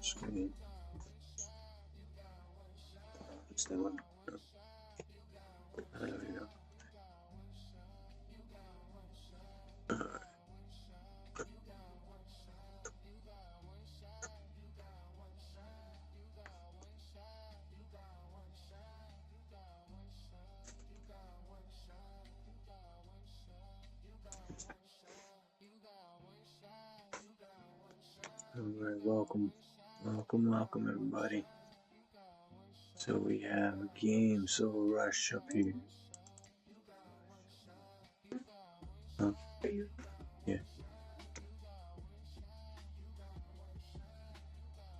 screen. It's the one. There we go. Alright, welcome everybody. So we have a game, Soul Rush up here. Huh? Yeah.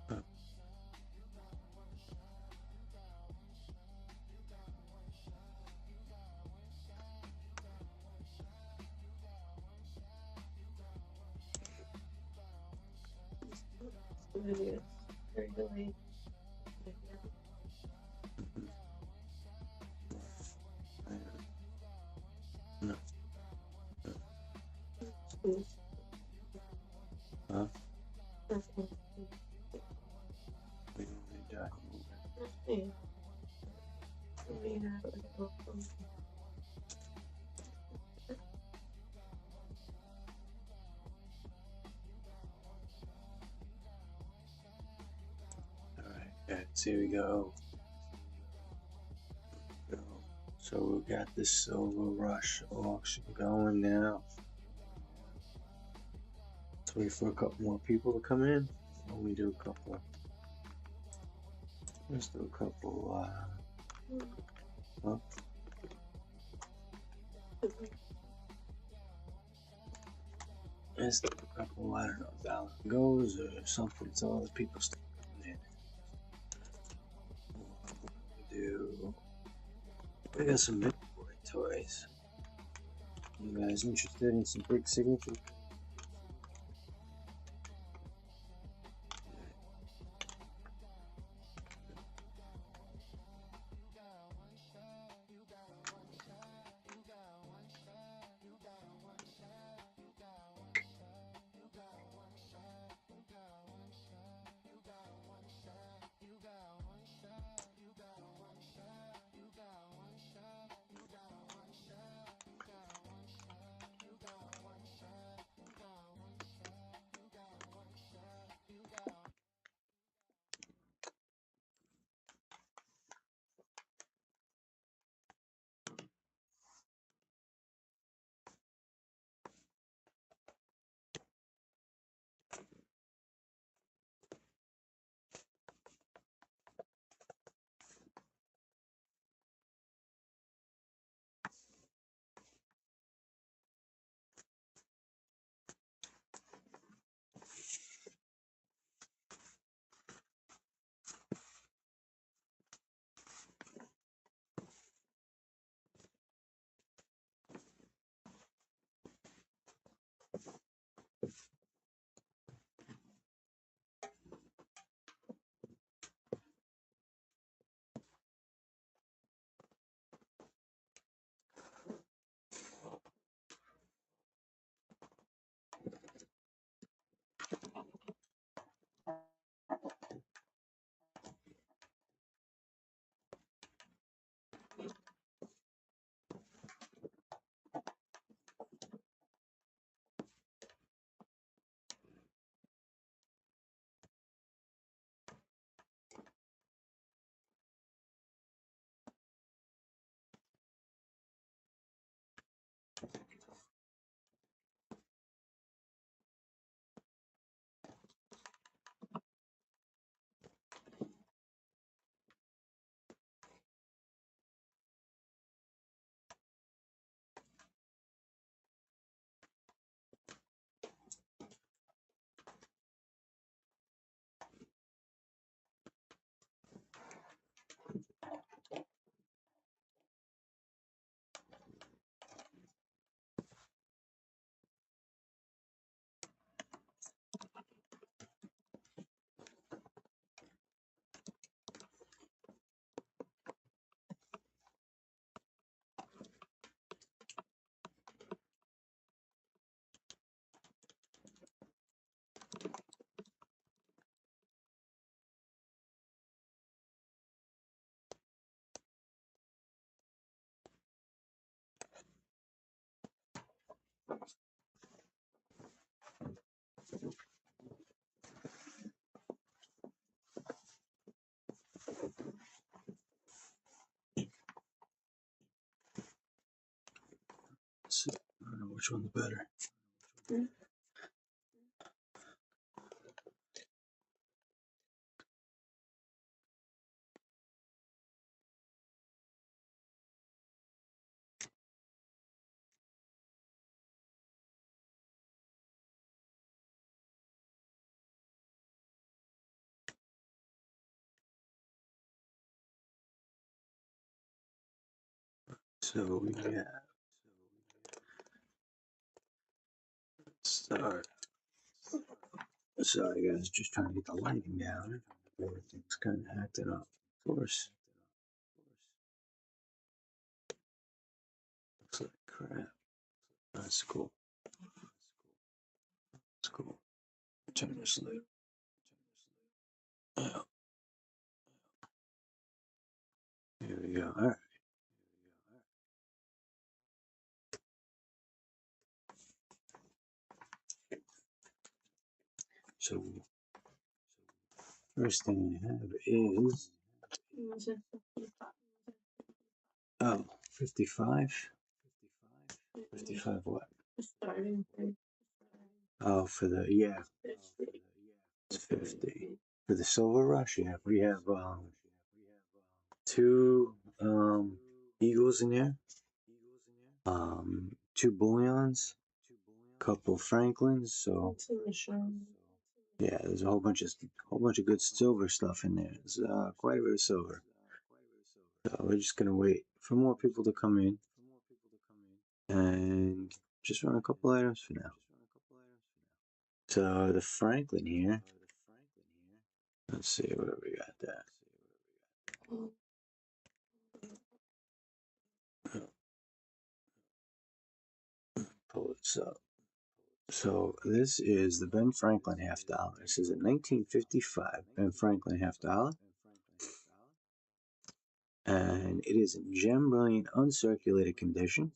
Huh. Very delayed. No. Huh? We don't die. Alright, guys, here we go. So we got this Silver Rush auction going now. Let's wait for a couple more people to come in. We do a couple. Let's do a couple. Huh? Let's do a couple. I don't know if Alan goes or something. So all the people still coming in. We got some big boy toys. You guys interested in some big signature? Let's see. I don't know which one's better. So we have start. Sorry guys, just trying to get the lighting down. Everything's kind of acting up. Of course. Looks like crap. That's cool. That's cool. Turn this light. Yeah. Here we go. All right. So first thing I have is 55. 55 what? Starting point. Oh, for the it's 50 for the Silver Rush. Yeah, we have two Eagles in there, two Bullions, couple Franklins. So yeah, there's a whole bunch of good silver stuff in there. There's quite a bit of silver. So we're just gonna wait for more people to come in and just run a couple items for now. So the Franklin here. Let's see what we got there. Pull this up. So this is the Ben Franklin $50. This is a 1955 Ben Franklin $50. And it is in gem brilliant uncirculated condition.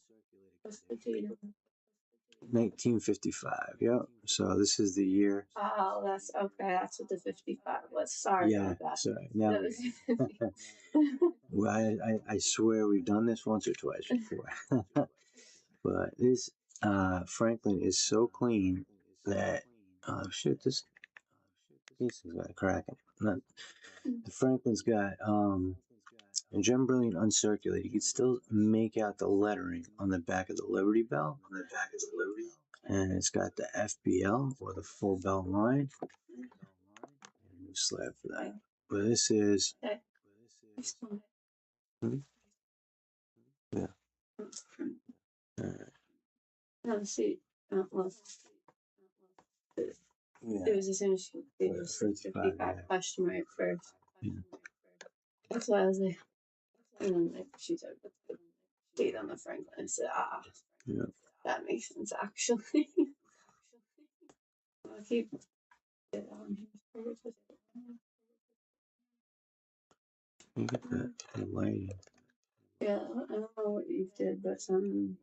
1955, yep. So this is the year. Oh, that's okay. That's what the 55 was. Sorry about that. Sorry. Now, well, I swear we've done this once or twice before. But this Franklin is so clean that shit, this thing's got a crack in it. The Franklin's got a gem brilliant uncirculated. You can still make out the lettering on the back of the Liberty Bell. And it's got the FBL or the full bell line. New slab for that. But this is yeah. No, see, well, Yeah. it was as soon as it was 55 question mark first. Yeah. That's why I was like, and then like she said, "What's the date on the Franklin?" I said, Yeah. that makes sense actually. I'll keep it on here. Look at that the lighting. Yeah, I don't know what you did, but some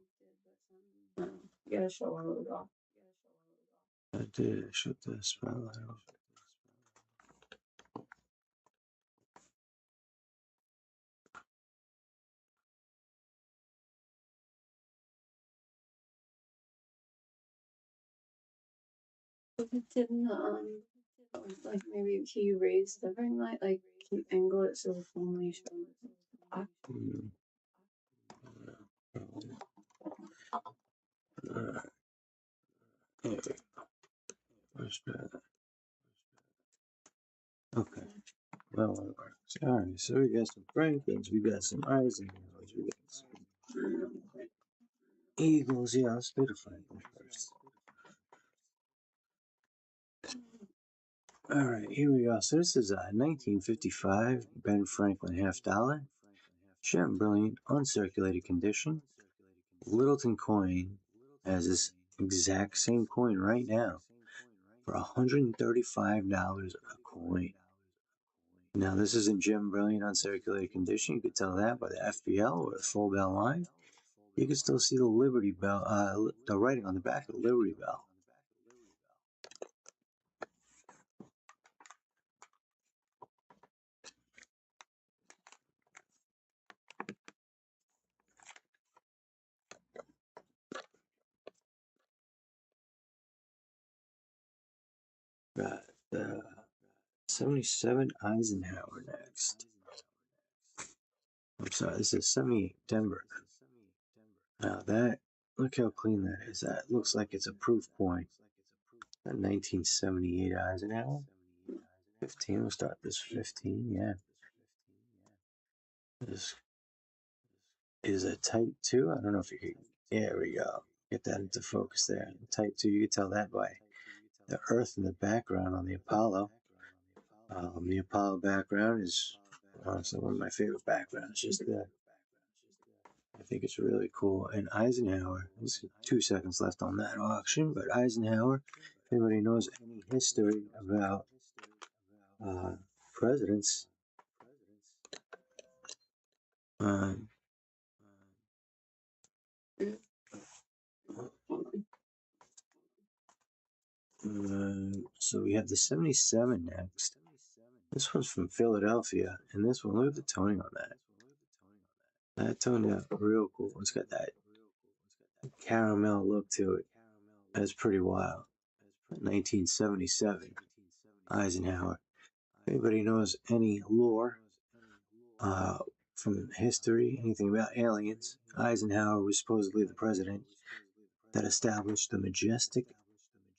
you gotta show a little off. I did. I shut the spotlight off. It didn't like maybe can you raise the ring light, like can you angle it so it's only showing black? There we go. Where's that? Okay. Well, it works. Alright, so we got some Franklins, we got some Eisenhowers, we got some Eagles. Yeah, let's do the Franklin first. Alright, here we go. So this is a 1955 Ben Franklin $50. Gem brilliant, uncirculated condition. Littleton coin has this exact same coin right now for $135 a coin. Now this isn't gem brilliant uncirculated condition. You could tell that by the FBL or the full bell line. You can still see the Liberty Bell, the writing on the back of the Liberty Bell. Got 77 Eisenhower next. I'm sorry, this is 78 Denver. Now that, look how clean that is. That looks like it's a proof point. That 1978 Eisenhower. 15, we'll start this 15, yeah. This is a Type 2. I don't know if you can, there we go. Get that into focus there. Type 2, you can tell that by the Earth in the background on the Apollo. The Apollo background is honestly one of my favorite backgrounds. Just that. I think it's really cool. And Eisenhower, there's 2 seconds left on that auction, but Eisenhower, if anybody knows any history about presidents, so we have the 77 next. This one's from Philadelphia, and this one, look at the toning on that. That toned out real cool. It's got that caramel look to it. That's pretty wild. 1977, Eisenhower. If anybody knows any lore from history, anything about aliens, Eisenhower was supposedly the president that established the Majestic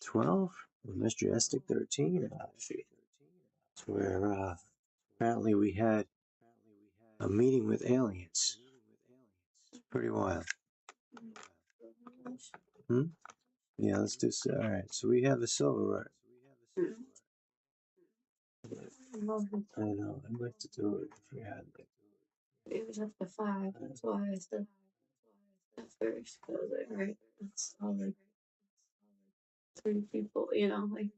12, or Majestic 13. It's where apparently we had a meeting with aliens. It's pretty wild. Yeah, let's do so. All right, so we have the silverware. I know, I'd like to do it if we had it. It was up to 5. That's why I said at first. I was like, right, that's all like 3 people, like.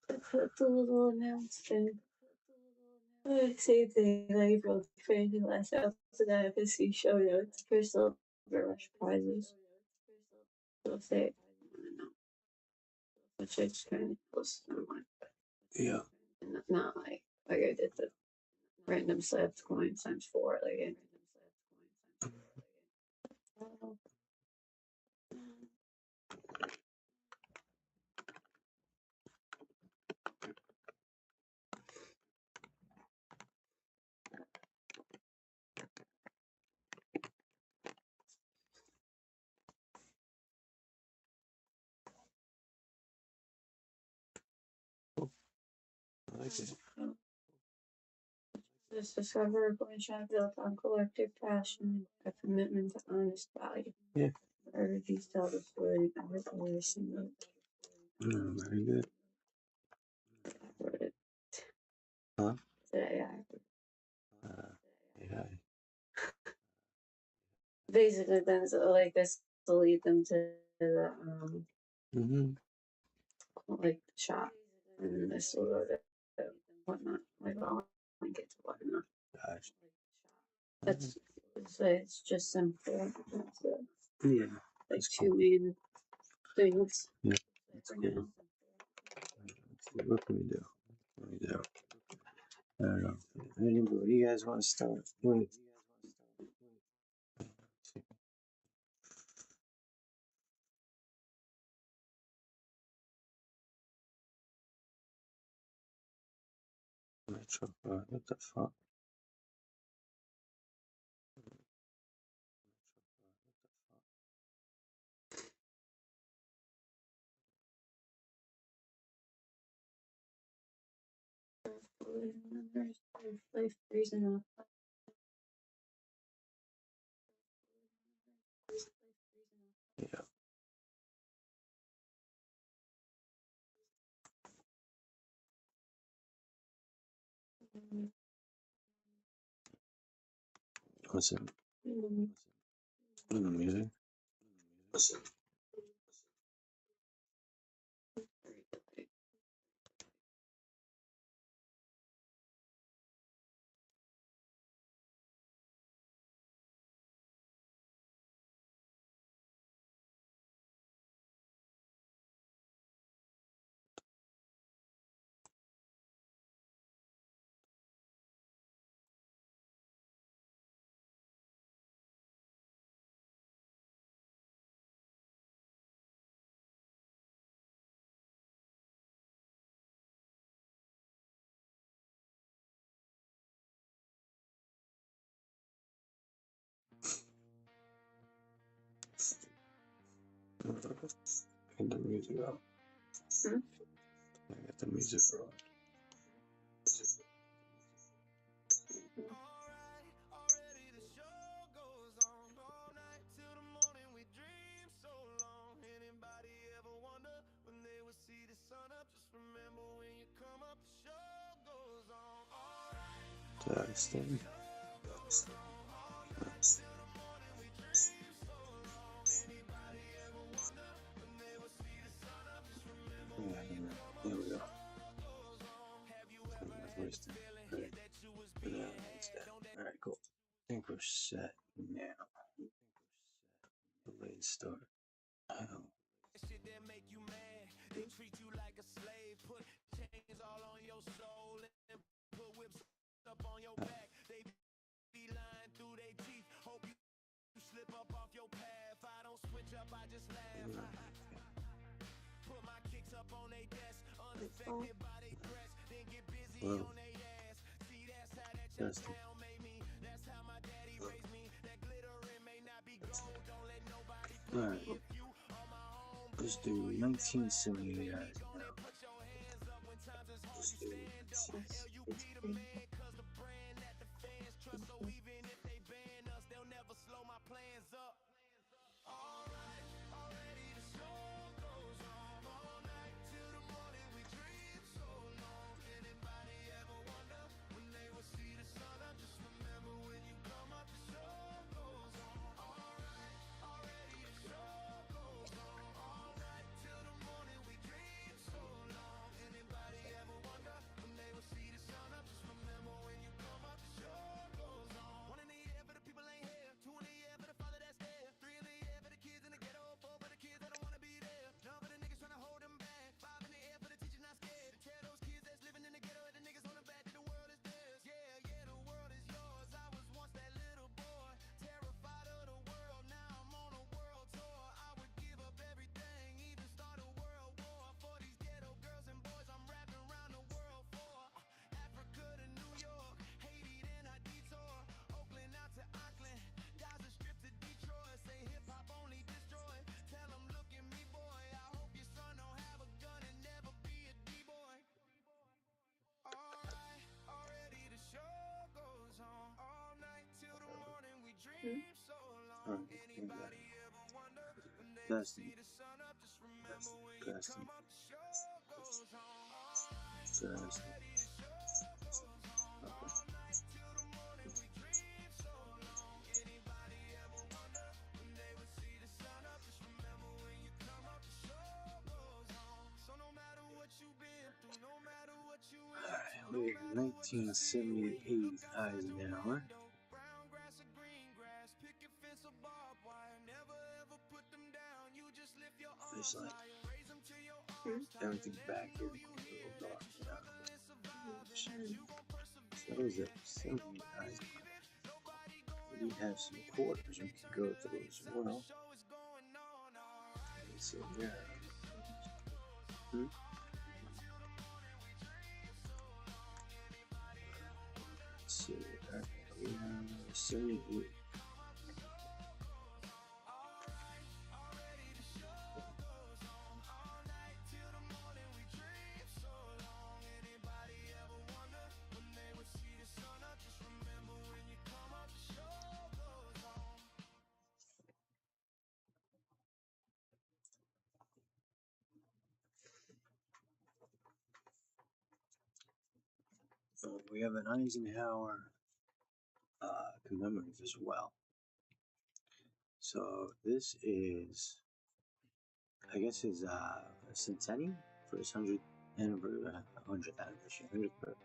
I put the little announcement. Same thing, like real crazy last episode that FSC show notes for silver rush prizes. So say, I don't know. Which I just kind of posted on my. Yeah. Not like I did the random slabs coin times 4, like. I like it. This discover a coin shop built on collective passion, a commitment to honest value. Yeah. Very detailed story. I heard every single. Very good. I wrote it. Huh? Today. Yeah. Basically, then so like this will lead them to the like the shop, and this will go to whatnot. Like I'll link it to whatnot. Gosh. It's just simple. Yeah. Like 2 main things. Yeah. That's cool. What can we do? I don't know. Anybody, what do you guys want to start with? What the fuck? Life reason up. Yeah. Listen. Music. Listen. Get the music up. Hmm? I got the music on. Testing. Yeah, there we go. Alright, cool. I think we're set now. Delayed start. Oh. Whoa. Testing. Alright. Let's do 1978 now. Let's do testing. Testing. Testing. Alright, 1978 Eisenhower. It's like everything back here is a little dark now. So that was it. 78 Eisenhower. We have some quarters we can go through as well. So yeah. Let's see. We have 78. We have an Eisenhower commemorative as well. So this is, I guess, his centennial for his 100th anniversary. 100th birthday.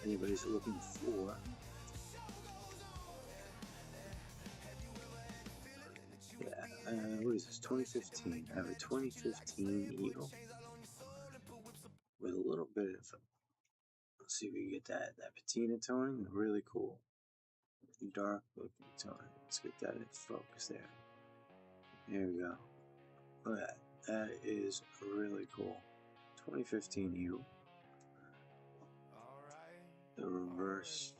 anybody's looking for. Yeah, what is this? 2015. I have a 2015 Eagle with a little bit of. Let's see if we can get that patina toning. Really cool, dark looking toning. Let's get that in focus there. There we go. Look at that. That is really cool. 2015 Eagle. The reverse.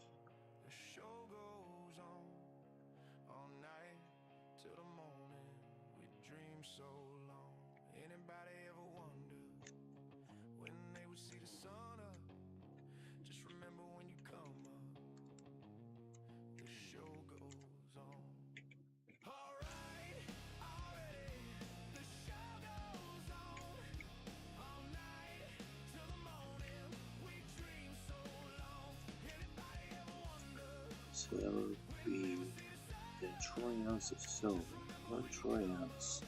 So that would be the troy ounce of silver. 1 troy ounce.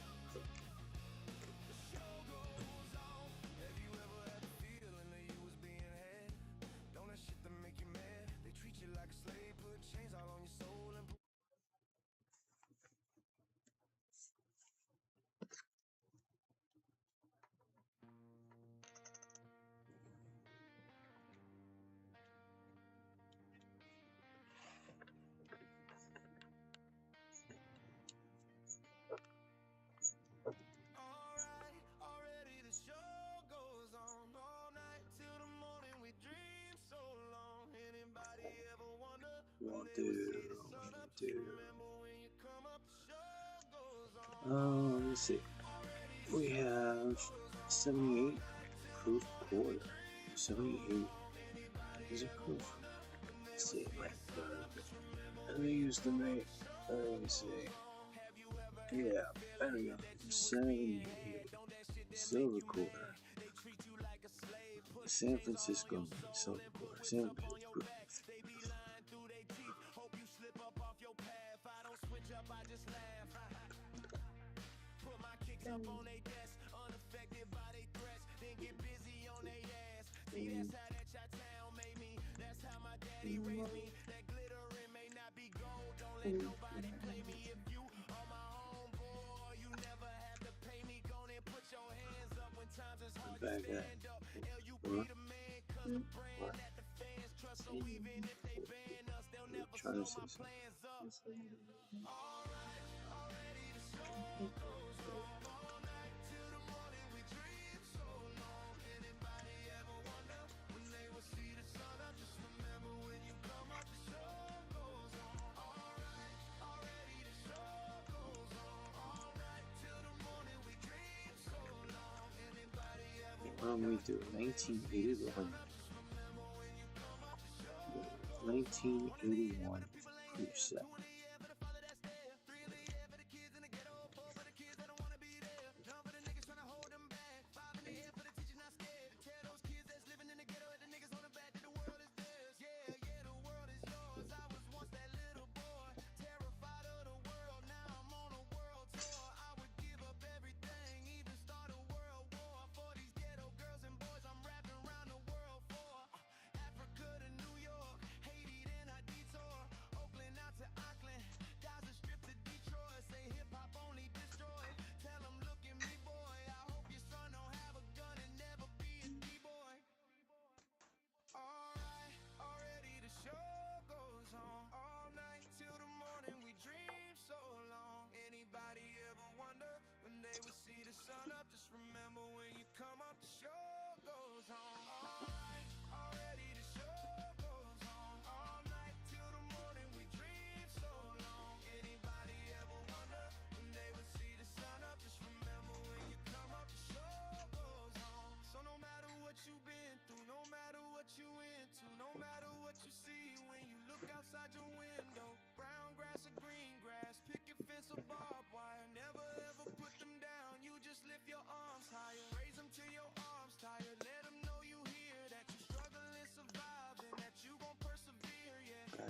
Let's see. We have 78 proof quarter. 78 is it proof? Let's see. Let me use the make. Let me see. Yeah, there we go. 78 silver quarter. San Francisco silver quarter. San Francisco. Back at trying to say something. What do we do? 1981. 1981 proof set.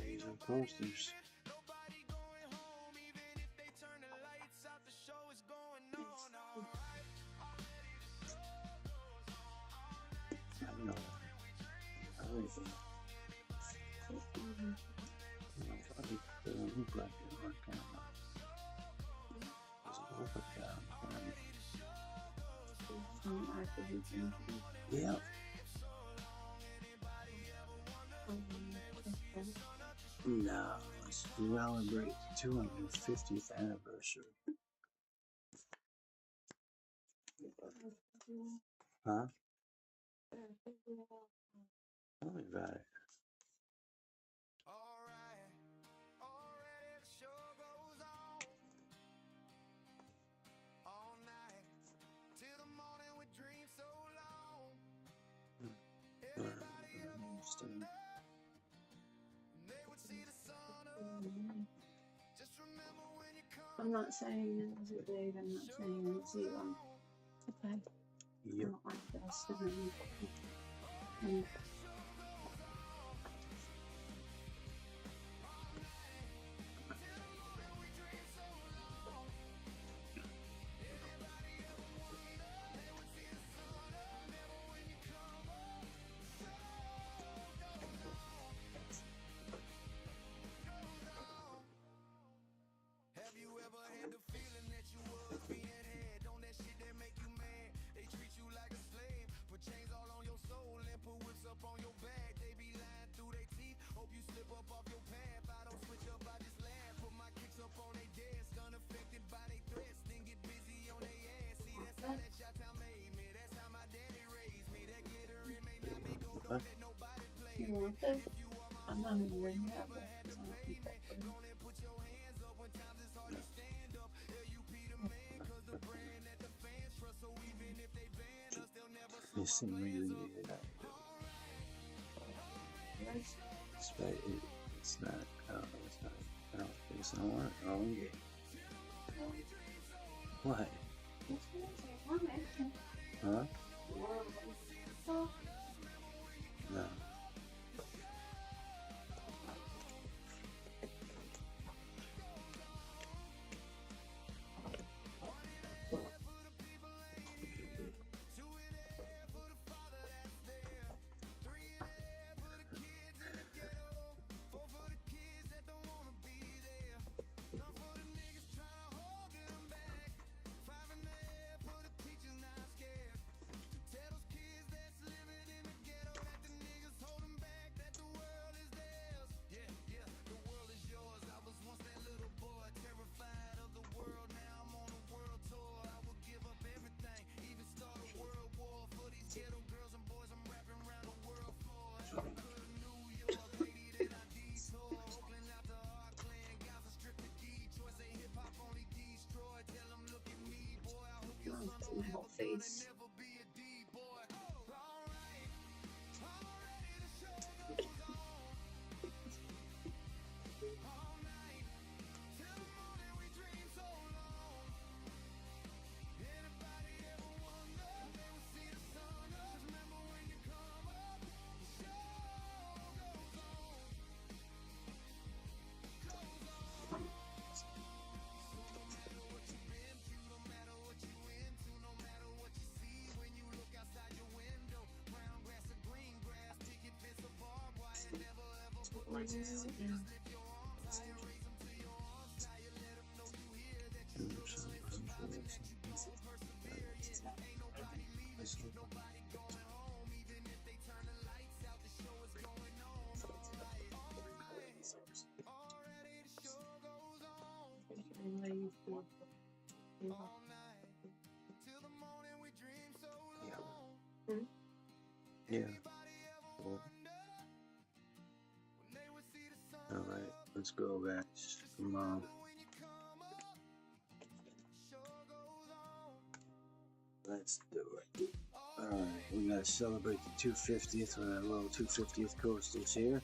These are posters. I don't know. Everything. look like it on camera. Does it look like that on camera? Yeah. No, let's celebrate the 250th anniversary. Huh? Tell me about it. I'm not saying it was a big, I'm not saying it was you. Okay. Yep. I'm not like this. What? You want this? I'm not even worried about it. It's not like that for me. This thing really needed that. Yes. It's not. I don't know. It's not. I don't think it's gonna work. Oh, yeah. What? Huh? No. My whole face. Yeah. Cool. All right, let's go, guys. Come on. Let's do it. All right, we gotta celebrate the 250th with our little 250th coasters here.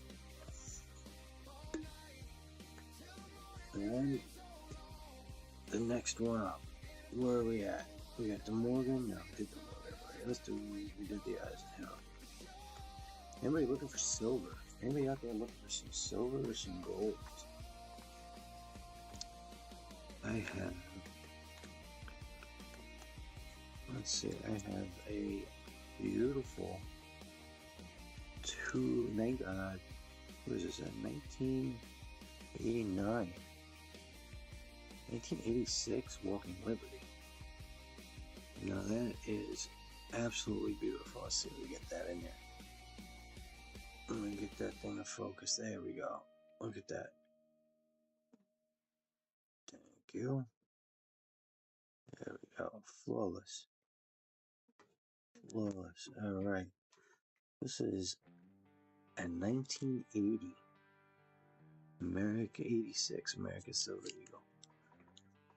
And the next one up, where are we at? We got the Morgan. No, we did the Morgan. Right, let's do. We did the Eisenhower. Anybody looking for silver? Anybody out there looking for some silver or some gold? I have. Let's see. I have a beautiful what is this? A 89. 1986, Walking Liberty. Now that is absolutely beautiful. Let's see if we get that in there. I'm gonna get that thing to focus. There we go. Look at that. Thank you. There we go. Flawless. Flawless. Alright. This is a 1980. America 86. America Silver Eagle.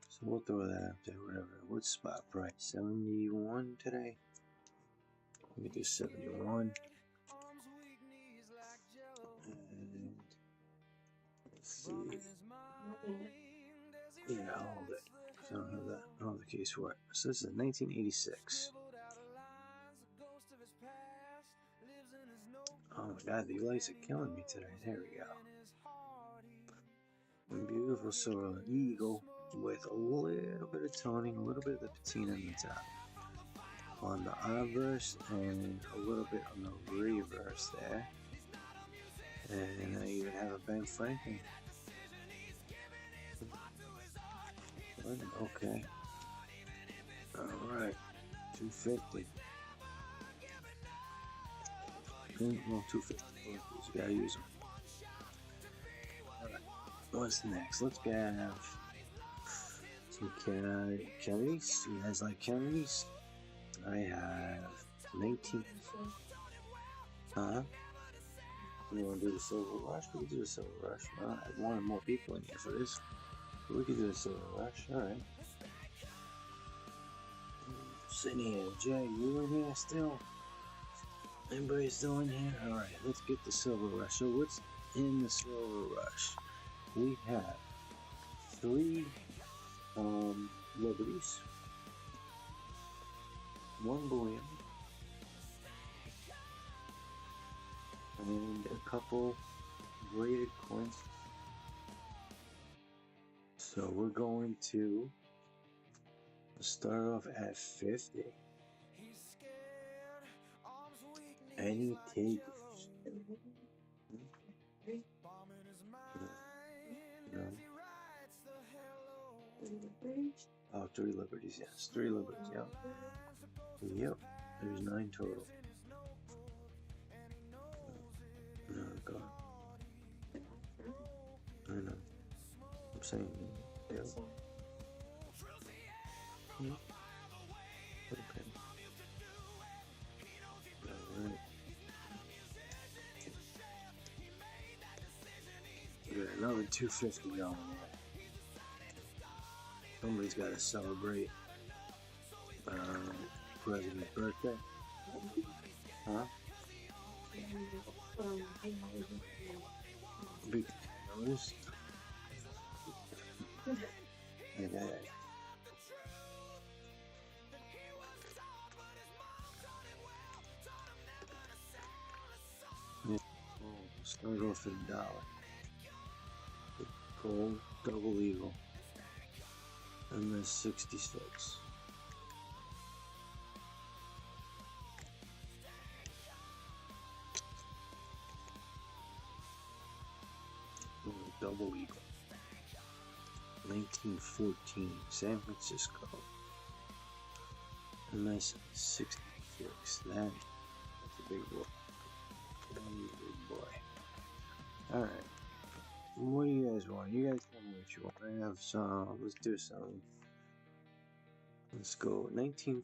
So we'll throw that up there, whatever. What's spot price? 71 today? We can do 71. And let's see. Yeah, I'll hold it. I don't have that. I don't have the case for it. So this is 1986. Oh my god, these lights are killing me today. There we go. A beautiful silver eagle with a little bit of toning, a little bit of the patina on the top. On the obverse and a little bit on the reverse there. And I even have a Ben Franklin. Okay. Alright. 250. Well, 250. You gotta use them. Alright. What's next? Let's have some Kennedys. You guys like Kennedys? I have 19. Huh? You want to do the Silver Rush? We can do the Silver Rush. Well, I wanted more people in here for this. But we can do the Silver Rush. Alright. Sitting here. Jay, you in here still? Anybody still in here? Alright, let's get the Silver Rush. So what's in the Silver Rush? We have 3 Liberties, 1 Bullion, and a couple graded coins. So we're going to start off at 50. Any takers? No. Oh, 3 Liberties, yes. 3 Liberties, yep. Yep, there's 9 total. No, God. I know. I'm saying, yep. Hmm. Okay. Alright. We got another 250 going there. Somebody's got to celebrate President's birthday. Huh? Big notice. Okay. Yeah. Start off at $1. Gold double eagle. And there's 66. Double eagle. 1914, San Francisco. And that's 66. That's a big boy. That's a big boy. Alright. What do you guys want? You guys tell me what you want. I have some. Let's do some. Let's go 19.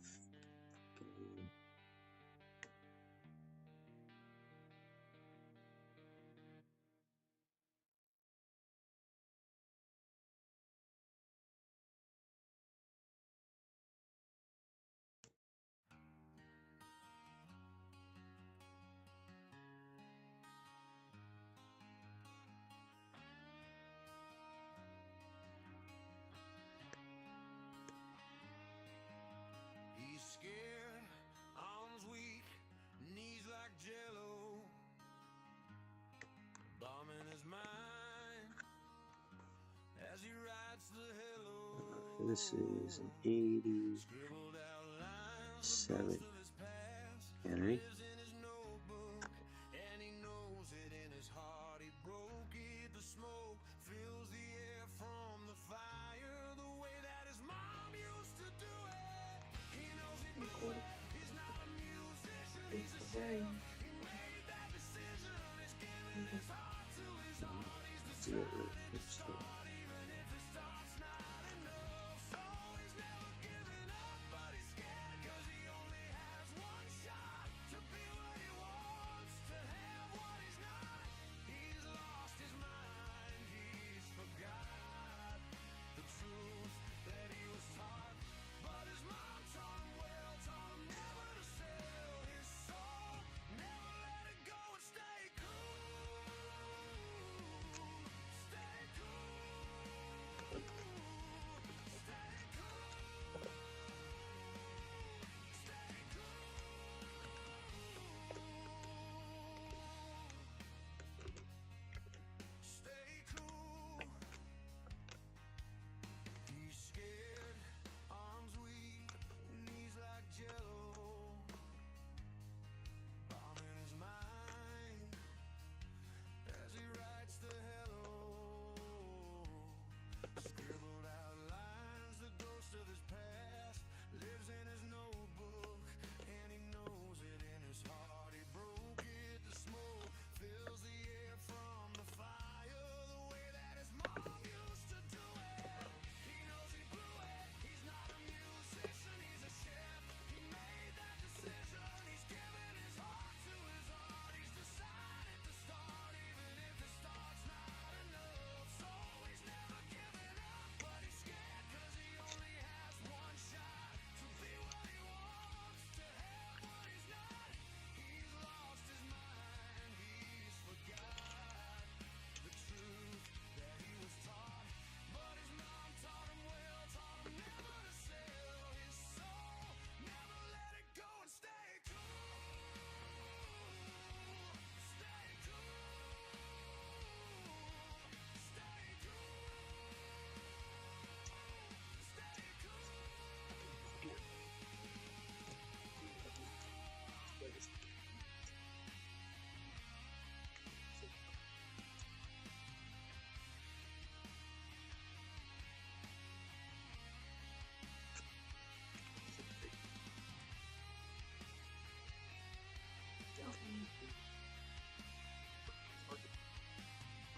Scared, arms weak, knees like jello. Bombing his mind as he writes the hello. This is an 87 Henry. And he knows it in his heart. He broke it, the smoke filled It's very. To get rid of this too.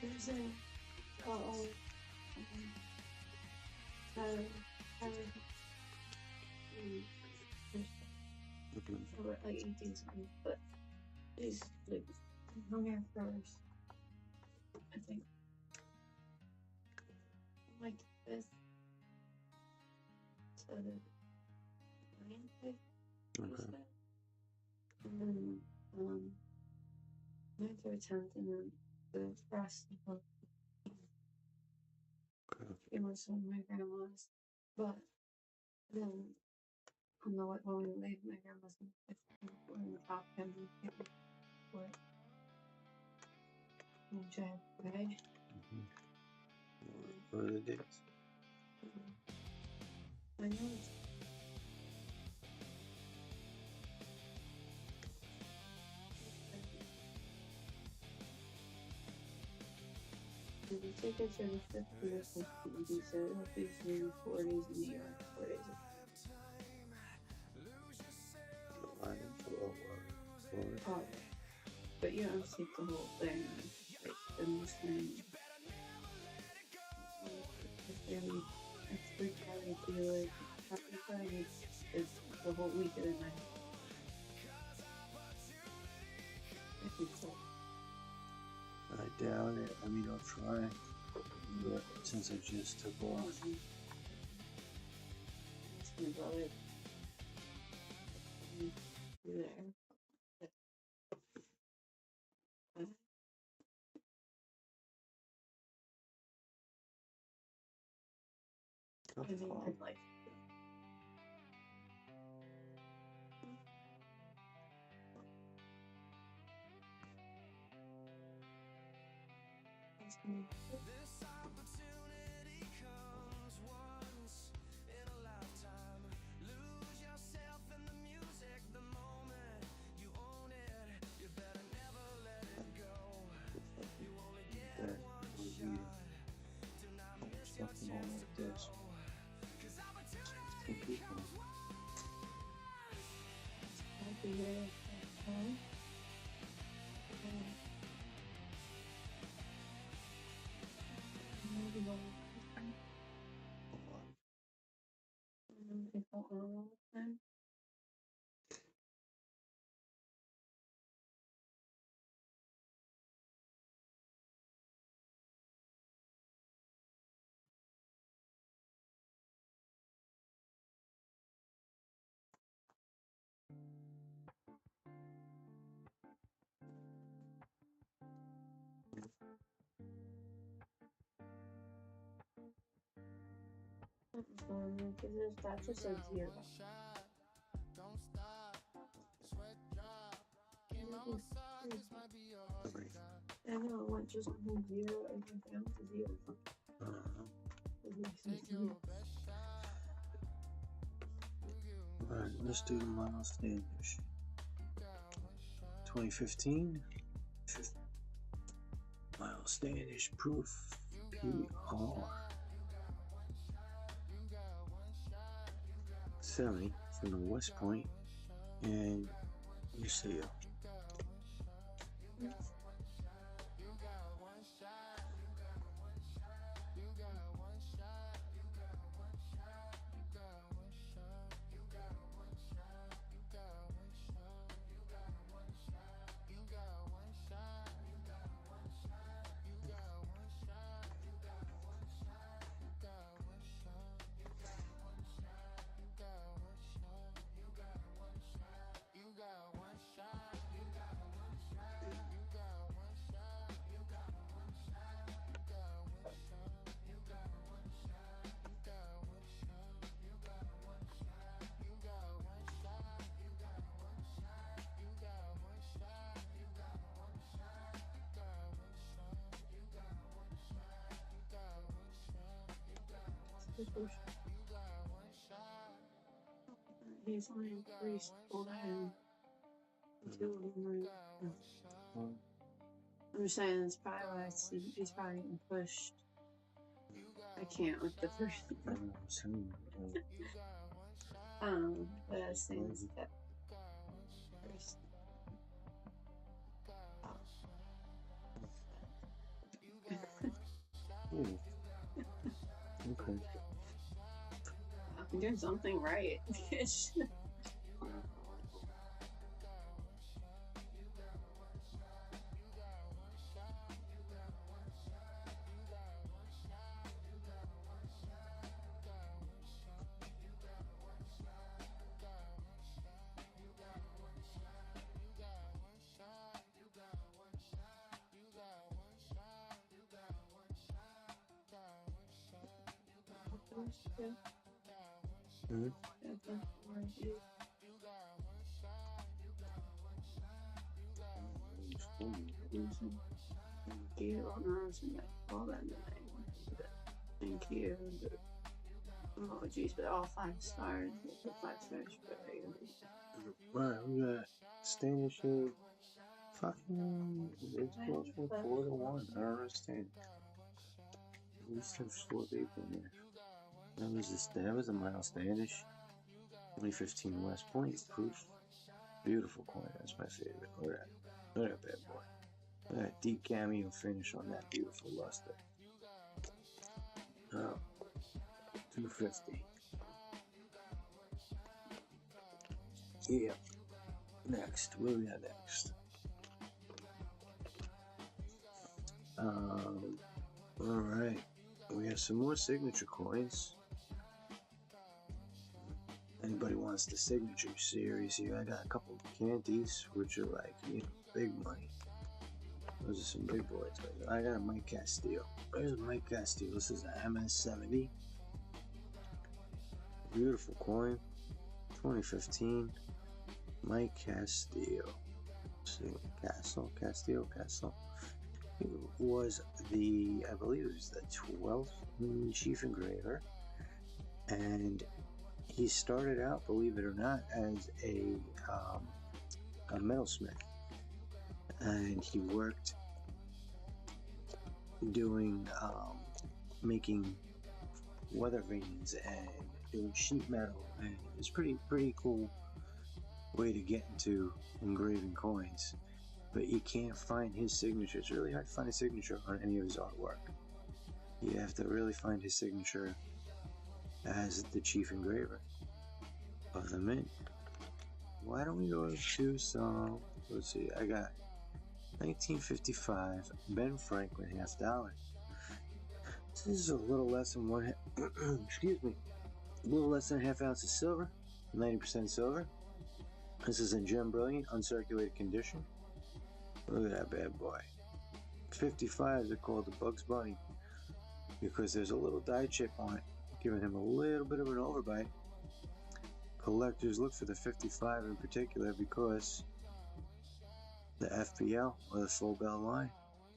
There's a over like 18 something, but she's like hung here first. I think like this. So the 9th, Okay. and then 9th or 10th, and then the rest of it was when my grandma's. But then on the way when we leave, my grandma's in the top 10 for it. Okay. What are the dates? I know it's the tickets are the 50th and so it'll be 4 days in New York, 4 days in Florida. But you don't see the whole thing. Like the Muslim it's probably like it's the whole week of the night. I think so. I doubt it. I mean, I'll try. But since I just took off. It's my brother. There. I mean, I'd like. This opportunity comes once in a lifetime. Lose yourself in the music the moment you own it. You better never let it go. You only get one shot. Do not miss your chance to grow. 'Cause opportunity comes once here. Okay. Maybe one. If I all of them. Because that's just a zero. I know, it went just from 0 and went down to 0. Alright, let's do the Miles Standish. 2015. Miles Standish Proof PR 70 from the West Point, and you see it. He's only increased 4 and 2 of them are. I'm just saying that's probably why he's probably getting pushed. I can't with the first. But I was saying is that first. Okay. I'm doing something right. Mm-hmm. Thank you. All that thank you. Oh jeez, but all 5 stars. 5 stars, but Right, we got Standish here. Fucking, it's close from 4 to 1. I don't understand. At least have 4 people in there. That was a Miles Standish. 2015 West Point Proof. Beautiful coin. That's my favorite. Look at that. Look at that bad boy. Look at that deep cameo finish on that beautiful luster. 250. Yeah. Next. What do we got next? Alright. We have some more signature coins. Anybody wants the signature series here? I got a couple of candies, which are like, big money. Those are some big boys. I got a Mike Castillo. There's a Mike Castillo. This is a MS70. Beautiful coin. 2015. Mike Castillo. Castillo. He was I believe it was the 12th chief engraver. And he started out, believe it or not, as a metalsmith. And he worked doing, making weather vanes and doing sheet metal. And it was pretty cool way to get into engraving coins, but you can't find his signature. It's really hard to find a signature on any of his artwork. You have to really find his signature as the chief engraver of the mint. Why don't we go to some, let's see, I got 1955 Ben Franklin $50. This is a little less than one, excuse me, a little less than a half ounce of silver, 90% silver. This is in gem brilliant, uncirculated condition. Look at that bad boy. 55s are called the Bugs Bunny because there's a little dye chip on it, giving him a little bit of an overbite. Collectors look for the 55 in particular because the FBL, or the full bell line.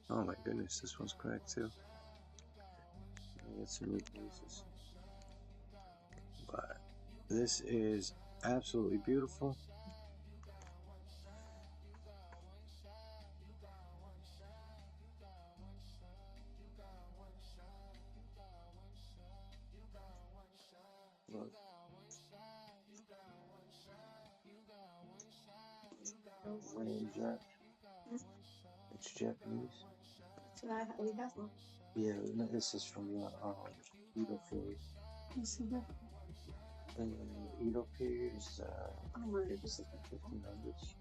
Oh my goodness, this one's cracked too. I got some new pieces. But this is absolutely beautiful. Look. Ranger. It's Japanese. So we have one. Yeah, no, this is from the Edo period. Edo period is 1500s.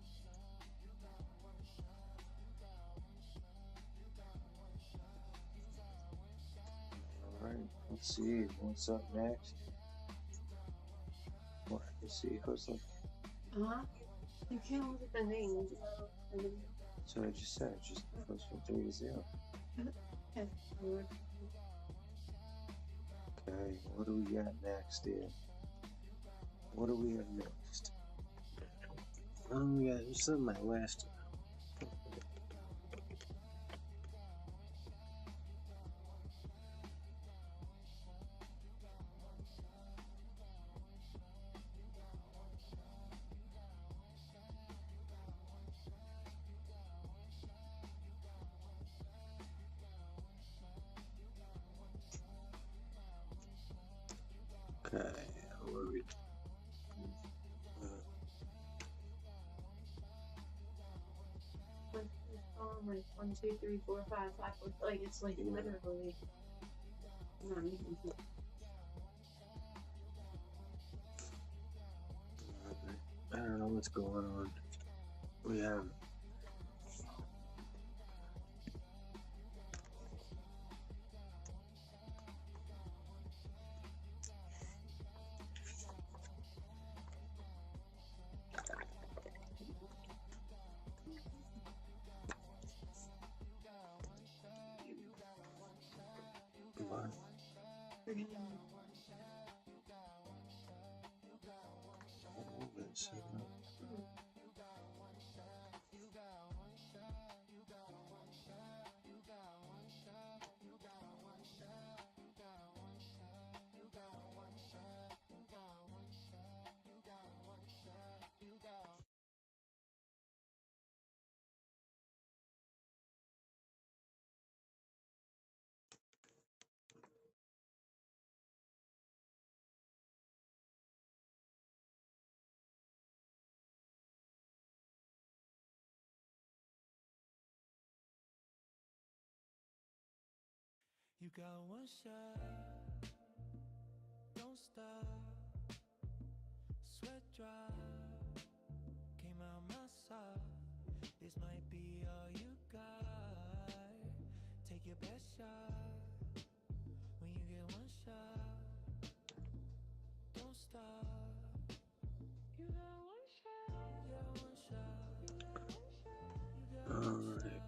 Alright, let's see what's up next. What, let's see, who's like. You can't look at the names. So I just said, it just goes from 3 to 0. Okay, what do we got next here? What do we have next? We got, this is my last. Okay, what are we? Like 1, 2, 3, 4, 5, 5, 4. Like it's like literally. Not even. I don't know what's going on. We have. What? You got one shot, don't stop, sweat drop, came out my sock. This might be all you got. Take your best shot. When you get one shot, don't stop. You got one shot, you got one shot, you got one shot, you got one shot. Alright.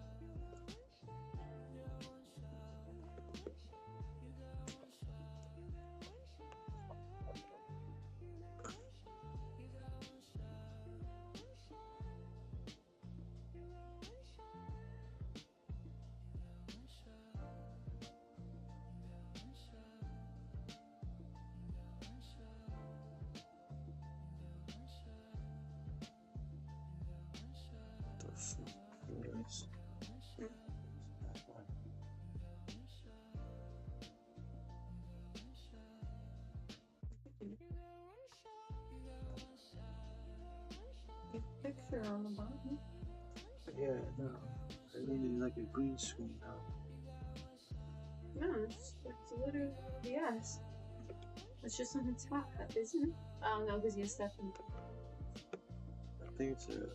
picture on the bottom. Yeah, no. I mean, like a green screen now. No, it's literally yes. It's just on the top, isn't it? I don't know because you're stepping. I think it's a.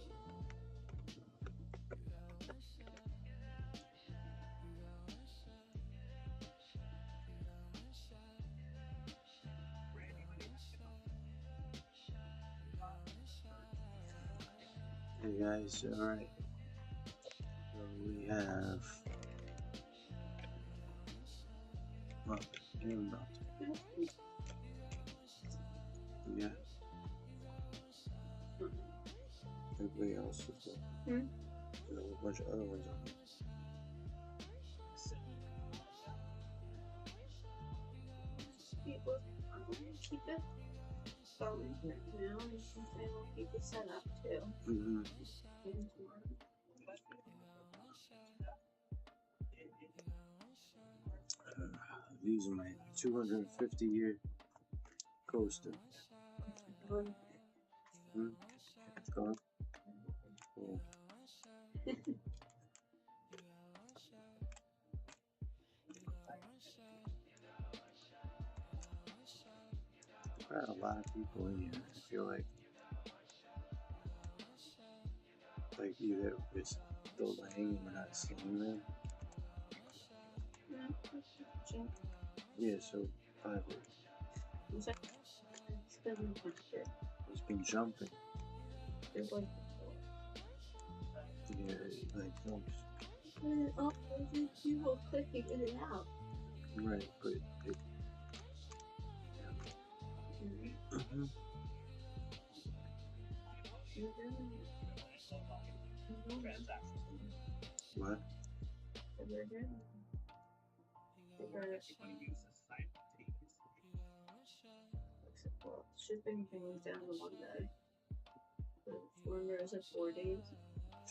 Hey guys, alright. So we have. Well, Jim Melton. Yeah. Everybody else is there. There's a whole bunch of other ones on here. People, I'm gonna keep it going right now. And since I will keep it set up too. Mm-hmm. And tomorrow. I'm using my 250-year coaster. It's gone. Cool. Got a lot of people in here. I feel like either it's still hanging or not seeing them. Yeah, so 5 It's been He's been jumping. There's like Yeah, like jumps. oh, there's people clicking in and out. Right, but it. Mm-hmm. What? Shipping things down to 1 day. Remember, is it 4 days?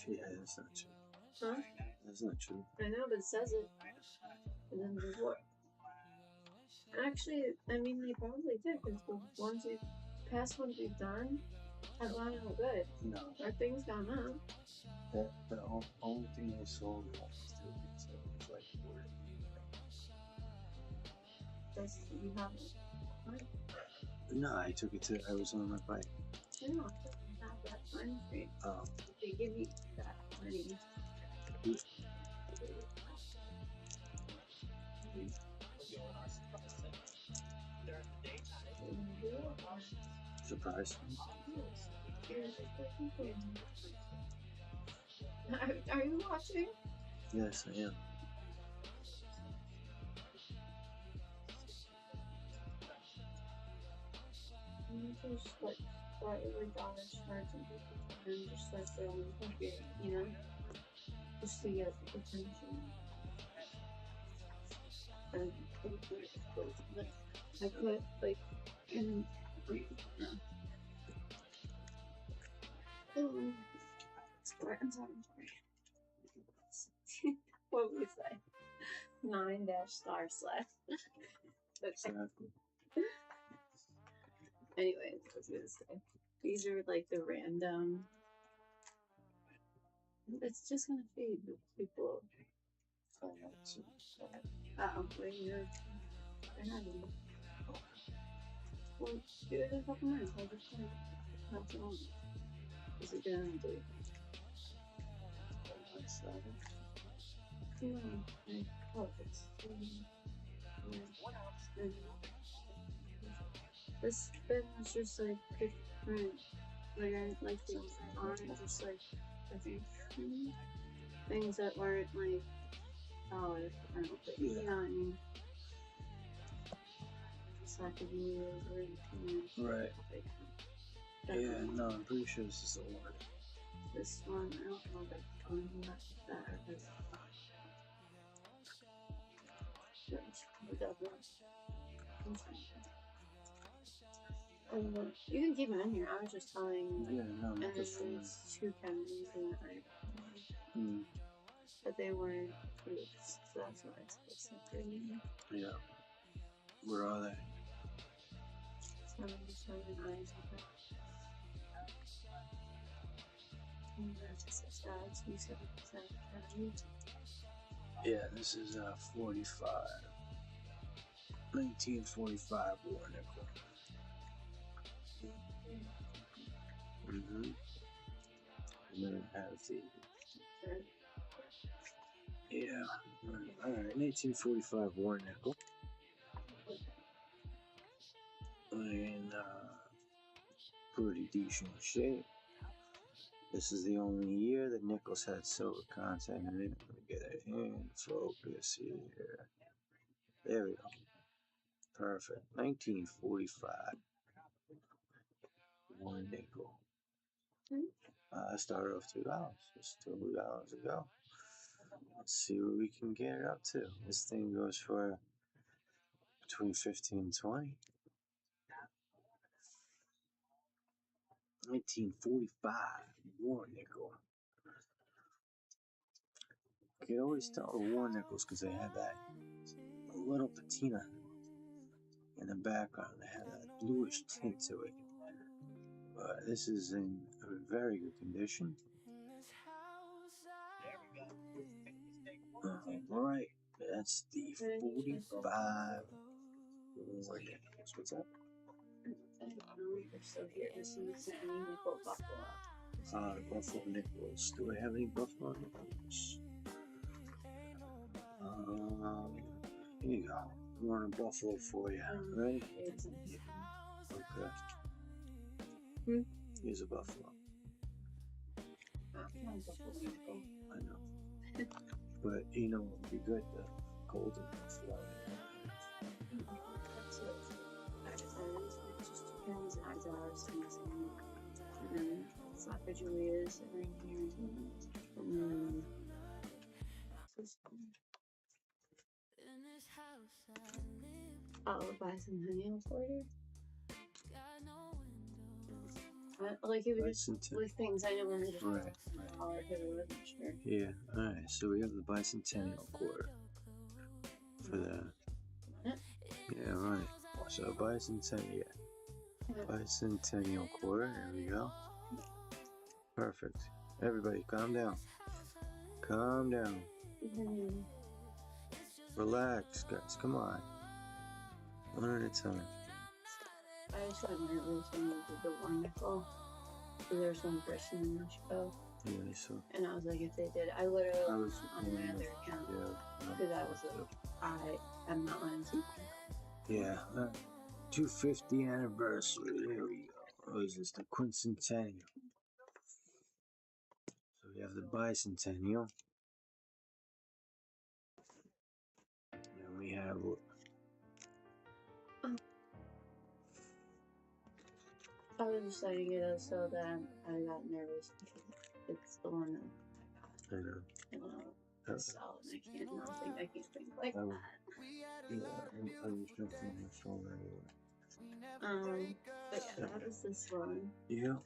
Yeah, that's not true. Huh? That's not true. I know, but it says it. And then the what? Actually, I mean, they probably did, because the past ones we've done have gone out good. No. Our thing's gone up. That the only thing I sold was like word. That's, you haven't. No, I took it to. I was on my bike. I don't have that time frame. Oh. They give you that money. Surprised. Are you watching? Yes, I am. You just like buy every dollar starts and just like their own computer, you know? Just to get attention. And I put like in Spartans on what would we say? 9 star slash. Exactly. Anyway, I was gonna say. These are like the random. It's just gonna fade with people. Wait, you're not even. Well, do it in a couple minutes. I'll just try to pass it on. Is it gonna do? This bin was just like different. Like I like the orange, just like I think things that weren't like solid. I don't think you know what I mean. It's like a years or anything. Right. Like, Yeah, no, I'm pretty sure this is the one. this one, I don't know if it's going back to that. You can keep them in here. I was just telling. Yeah, no, And just there's 2 Kennedys and I. But they weren't fruits, so that's why it's separated. Yeah. Where are they? 7 to 7 days. Yeah, this is 45. 1945 war nickel. Mm-hmm. And then it has the. Yeah. Alright, 1945 war nickel. In pretty decent shape. This is the only year that nickels had silver content in it. Let me get it in focus here. There we go. Perfect. 1945. One nickel. I started off $2. Just $2 ago. Let's see what we can get it up to. This thing goes for between 15 and 20. 1945 war nickel. You can always tell the war nickels because they have that little patina in the background. They have that bluish tint to it. But this is in a very good condition. Alright, that's the 45 war nickels. What's up? You're still here. This is the nickel buffalo. Buffalo nickels. Do I have any buffalo nickels? Here you go. I'm on a buffalo for you. Ready? Okay. Here's a buffalo. I know. But you know what would be good? The golden buffalo. Soccer Julius right here. I'll buy some honey for you. Like it was like things I never heard of. Right. Because I wasn't sure. Yeah. Alright, so we have the bicentennial quarter for the. Yeah, right. So bicentennial. Bicentennial quarter. There we go. Perfect. Everybody, calm down. Calm down. Relax, guys. Come on. One at a time. I just went nervous when they did the war nickel. There was one person in Mexico. Yeah, I saw. And I was like, if they did, I would have I was on my other account. Yeah. Because I was like, I'm not letting some. Yeah. 250th anniversary. There we go. What is this? The quincentennial. So we have the bicentennial. And we have. I was just letting it out so that I got nervous. It's the one that I know. It's solid. I can't think like that. Yeah, I was jumping on my phone anyway. But yeah, that is this one. Yeah.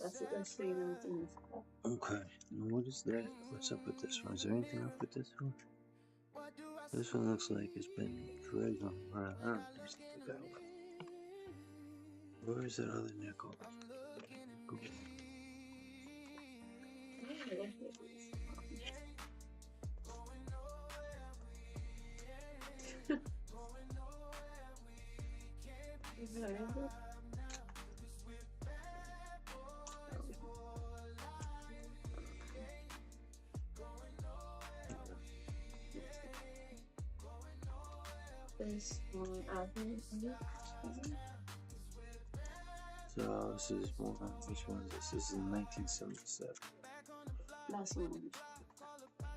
That's the best thing that's in this cup. Okay. Now what is that? What's up with this one? Is there anything up with this one? This one looks like it's been dragged on around. I don't know. Where is that other nickel? Go. This one, So this is one. Which one is this? This is 1977. Last one.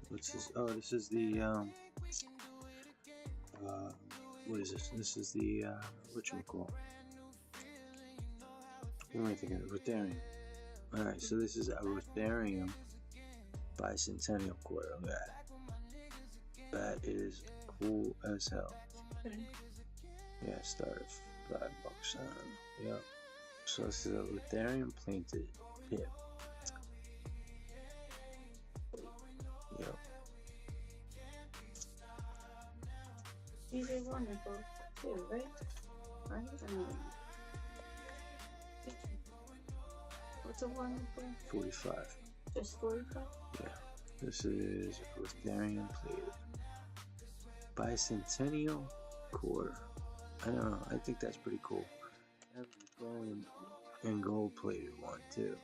Which is this is the what is this? This is the whatchamacallit? What am I thinking? Rotharium. Alright, so this is a Rotharium bicentennial quarter. Look at that. That is cool as hell. Okay. Yeah, start at $5 on. Yep. So this is a Rotharium plated hip. Yep. These are wonderful too, right? Right? What's a wonderful? 45. Just 45? Yeah. This is with Darian plated. Bicentennial quarter. I don't know. I think that's pretty cool. I have the gold and gold plated one too.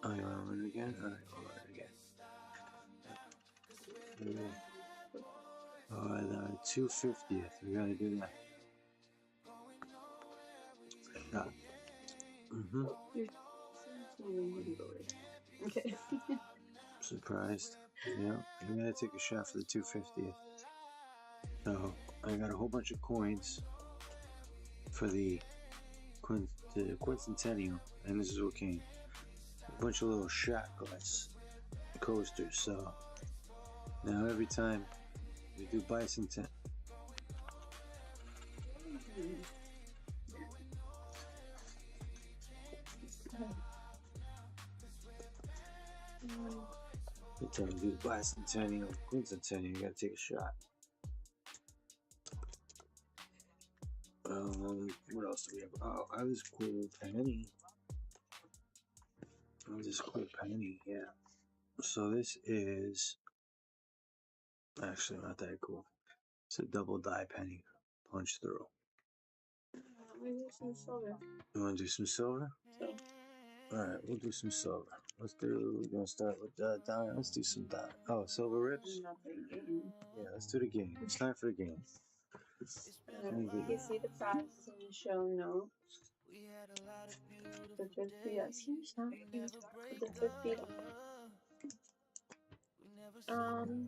Oh, you want to run it again? Alright, we'll run it again. The 250th. We gotta do that. Yeah. Mm-hmm. Okay. Surprised. Yeah. We gotta take a shot for the 250th. So, I got a whole bunch of coins for the quincentennial, and this is what came. A bunch of little shot glass coasters. So, now every time we do bicentennial. Every time we do bicentennial, quincentennial, you gotta take a shot. What else do we have? Oh, I was cool penny. Yeah. So this is actually not that cool. It's a double die penny punch through. Maybe some silver. You want to do some silver? So, Alright, we'll do some silver. We're gonna start with die. Let's do some die. Oh, silver rips? not the game. Yeah, let's do the game. It's time for the game. You can see the prizes in the show notes. The 50, that's huge, not huge. The 50,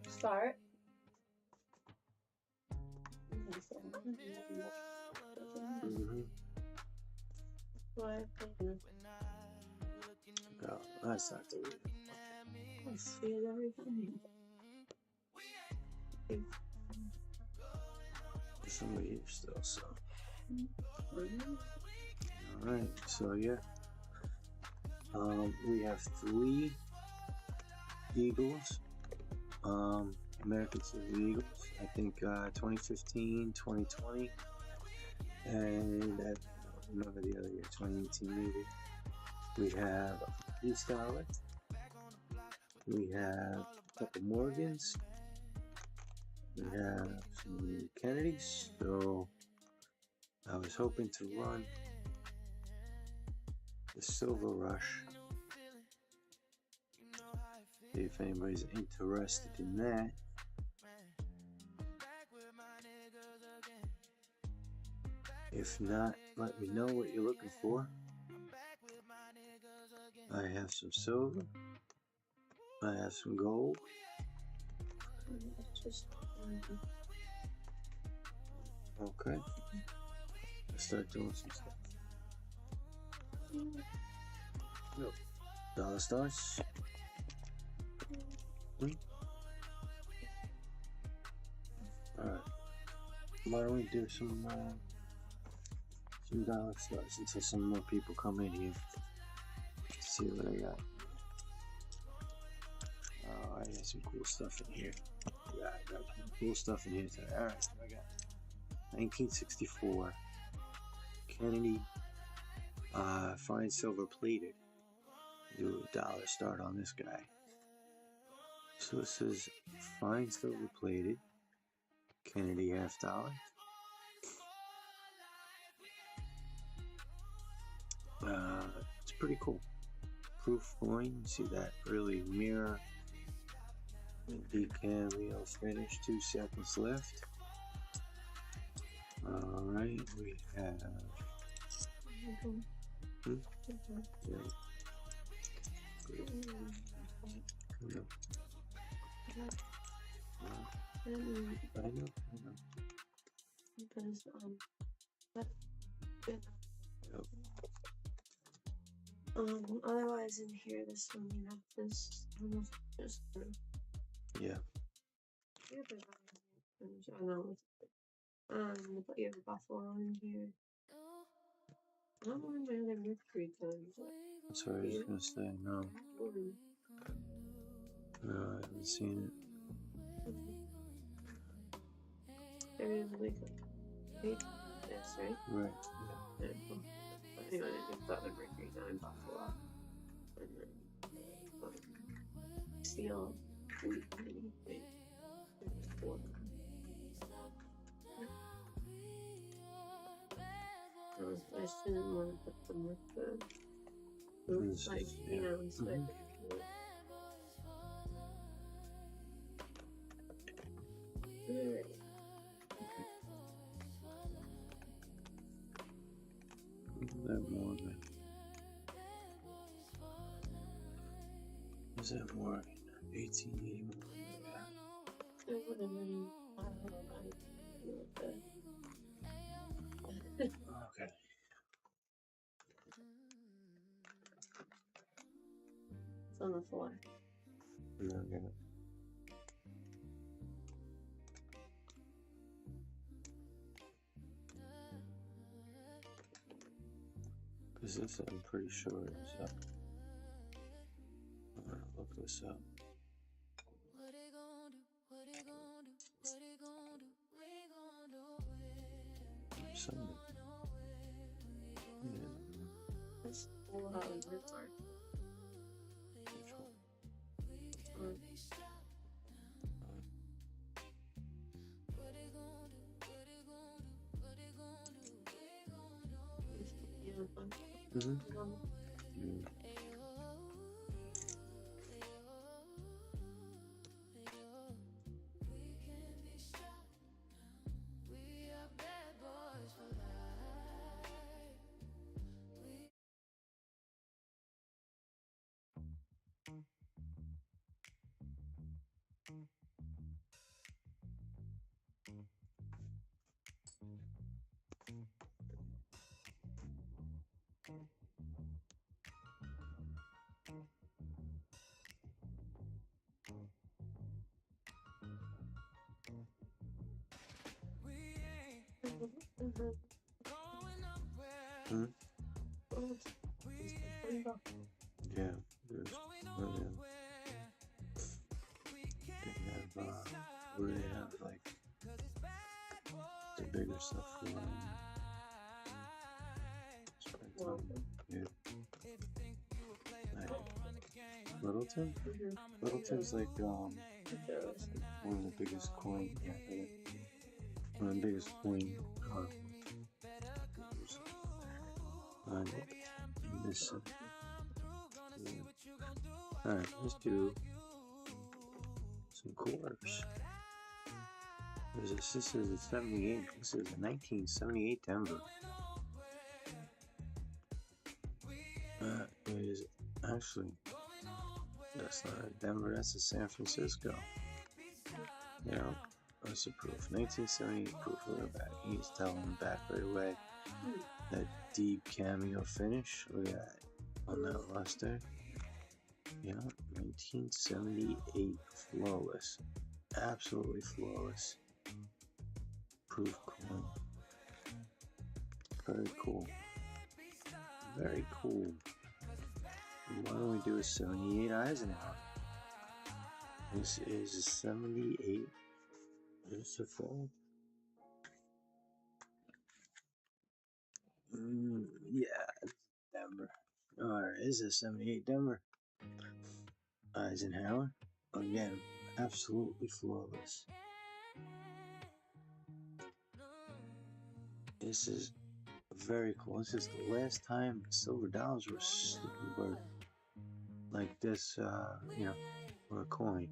start. Mm-hmm. No, that's not the reason. Let's see everything. There's somebody here still, so. Alright, so yeah. We have 3 Eagles. American Civil Eagles. I think 2015, 2020, and I don't remember the other year, 2018 maybe. We have East Dollar. We have a couple Morgans. We have some Kennedys. So I was hoping to run the Silver Rush. See if anybody's interested in that. If not, let me know what you're looking for. I have some silver. I have some gold. Okay. Let's start doing some stuff. Dollar stars. Alright. Why don't we do some dollar stars until some more people come in here. Let's see what I got. Oh, I got some cool stuff in here. Yeah, I got some cool stuff in here today. Alright, I got 1964 Kennedy fine silver plated. Do a dollar start on this guy. So this is fine silver plated Kennedy $50. It's pretty cool. Proof coin, you see that really mirror the cameo finish, 2 seconds left. Alright, we have yeah. I know. Because, otherwise in here, this one, you have this, just, Yeah. I know, but you have a buffalo in here. I don't want my other Mercury guns. That's what I was gonna say, no. No, I haven't seen it. There is like a page like this, right? Right, Yeah. But anyway, I just thought the Mercury 9 buffalo. And then Steel. I shouldn't want to put them with the like, you know, sweat. Alright. That more than is that more 1881? It would have been Okay. It's on the floor. No, I got it. Because this, I'm pretty sure is up. I'm gonna look this up. Something. Yeah. That's all how it works are. Which one? Mm. Hmm? Yeah, there's where they have like the bigger stuff going on. Yeah. Like Littleton? Littleton's like one of the biggest coin, one of the biggest coin this. Alright, let's do some quarters. This is a 78. This is a 1978 Denver. Is actually, that's not a Denver, that's a San Francisco. Yeah, that's a proof. 1978 proof. Look at that. He's telling back right away. That deep cameo finish. Look at that. On that luster. Yeah, 1978 flawless. Absolutely flawless. Proof coin. Very cool. Very cool. Why don't we do a 78 Eisenhower? This is a 78. Is it full? Yeah, Denver. Alright, is a 78 Denver. Eisenhower. Again, absolutely flawless. This is very cool. This is the last time silver dollars were like this, you know, or a coin.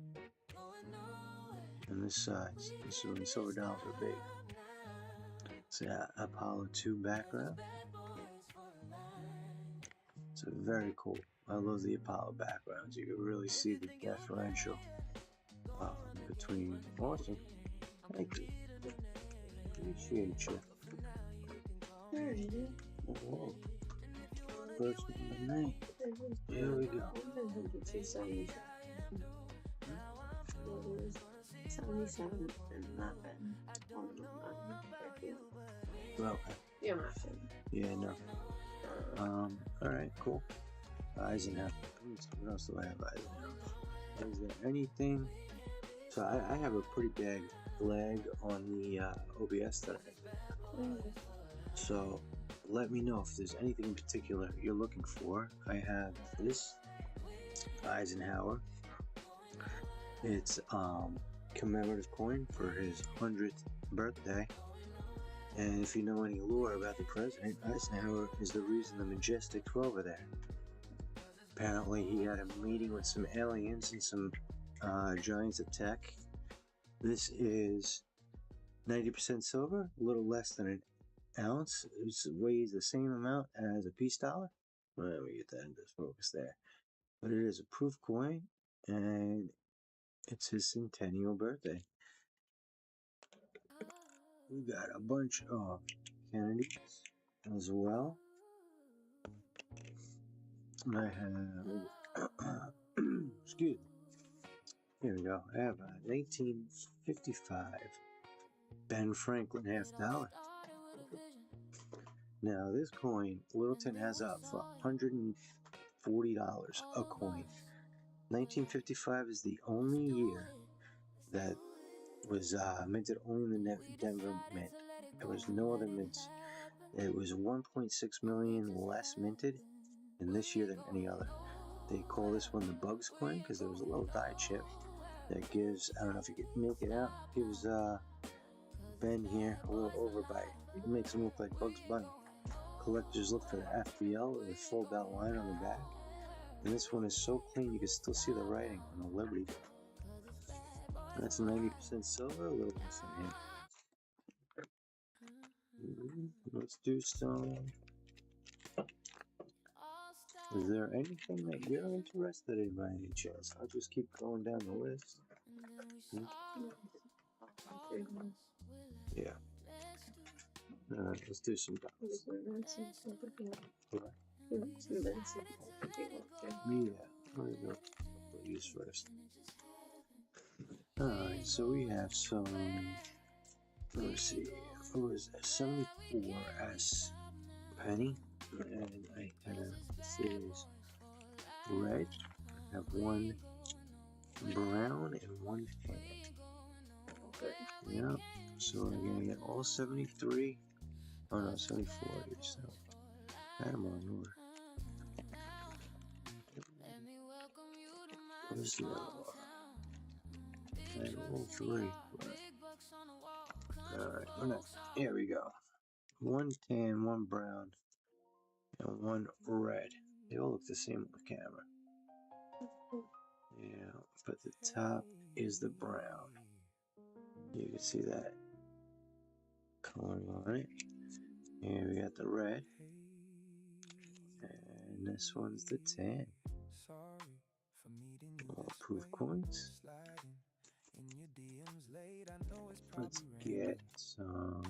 And this size. This is when silver dollars were big. It's an Apollo 2 background. It's very cool. I love the Apollo backgrounds. You can really see the differential between. Awesome. Thank you. Appreciate you. Whoa. First of the night. Here we go. 77 and not been. Well, You're not sure. yeah, no. Alright, cool. Eisenhower. What else do I have? Eisenhower. Is there anything? So I have a pretty big lag on the OBS today. So let me know if there's anything in particular you're looking for. I have this Eisenhower. It's commemorative coin for his 100th birthday. And if you know any lore about the president, Eisenhower is the reason the Majestic's over there. Apparently, he had a meeting with some aliens and some giants of tech. This is 90% silver, a little less than an ounce. It weighs the same amount as a peace dollar. Well, let me get that into focus there. But it is a proof coin, and it's his centennial birthday. We got a bunch of Kennedys as well. I have, excuse me. Here we go. I have a 1955 Ben Franklin $50. Now this coin, Littleton has up for $140 a coin. 1955 is the only year that was minted only in the Denver Mint. There was no other mints. It was 1.6 million less minted in this year than any other. They call this one the Bugs coin because there was a little die chip that gives, I don't know if you can make it out, gives Ben here a little overbite. It makes him look like Bugs Bunny. Collectors look for the FBL with a fold out line on the back. And this one is so clean you can still see the writing on the Liberty. That's 90% silver, a little less than here. Let's do some. Is there anything that you're interested in by any chance? I'll just keep going down the list. Yeah. Let's do some dots. Yeah, we'll go use first. Alright, so we have some, let's see, what is that, 74S penny, and I have, this is red, I have one brown and one tan. Yeah, so we're gonna get all 73, oh no, 74 here, so I have them all in order. What is the other one? I have all three. Alright, here we go. One tan, one brown, and one red. They all look the same on the camera. Yeah, but the top is the brown. You can see that coloring on it. Here we got the red. And this one's the tan. All proof coins. Let's get some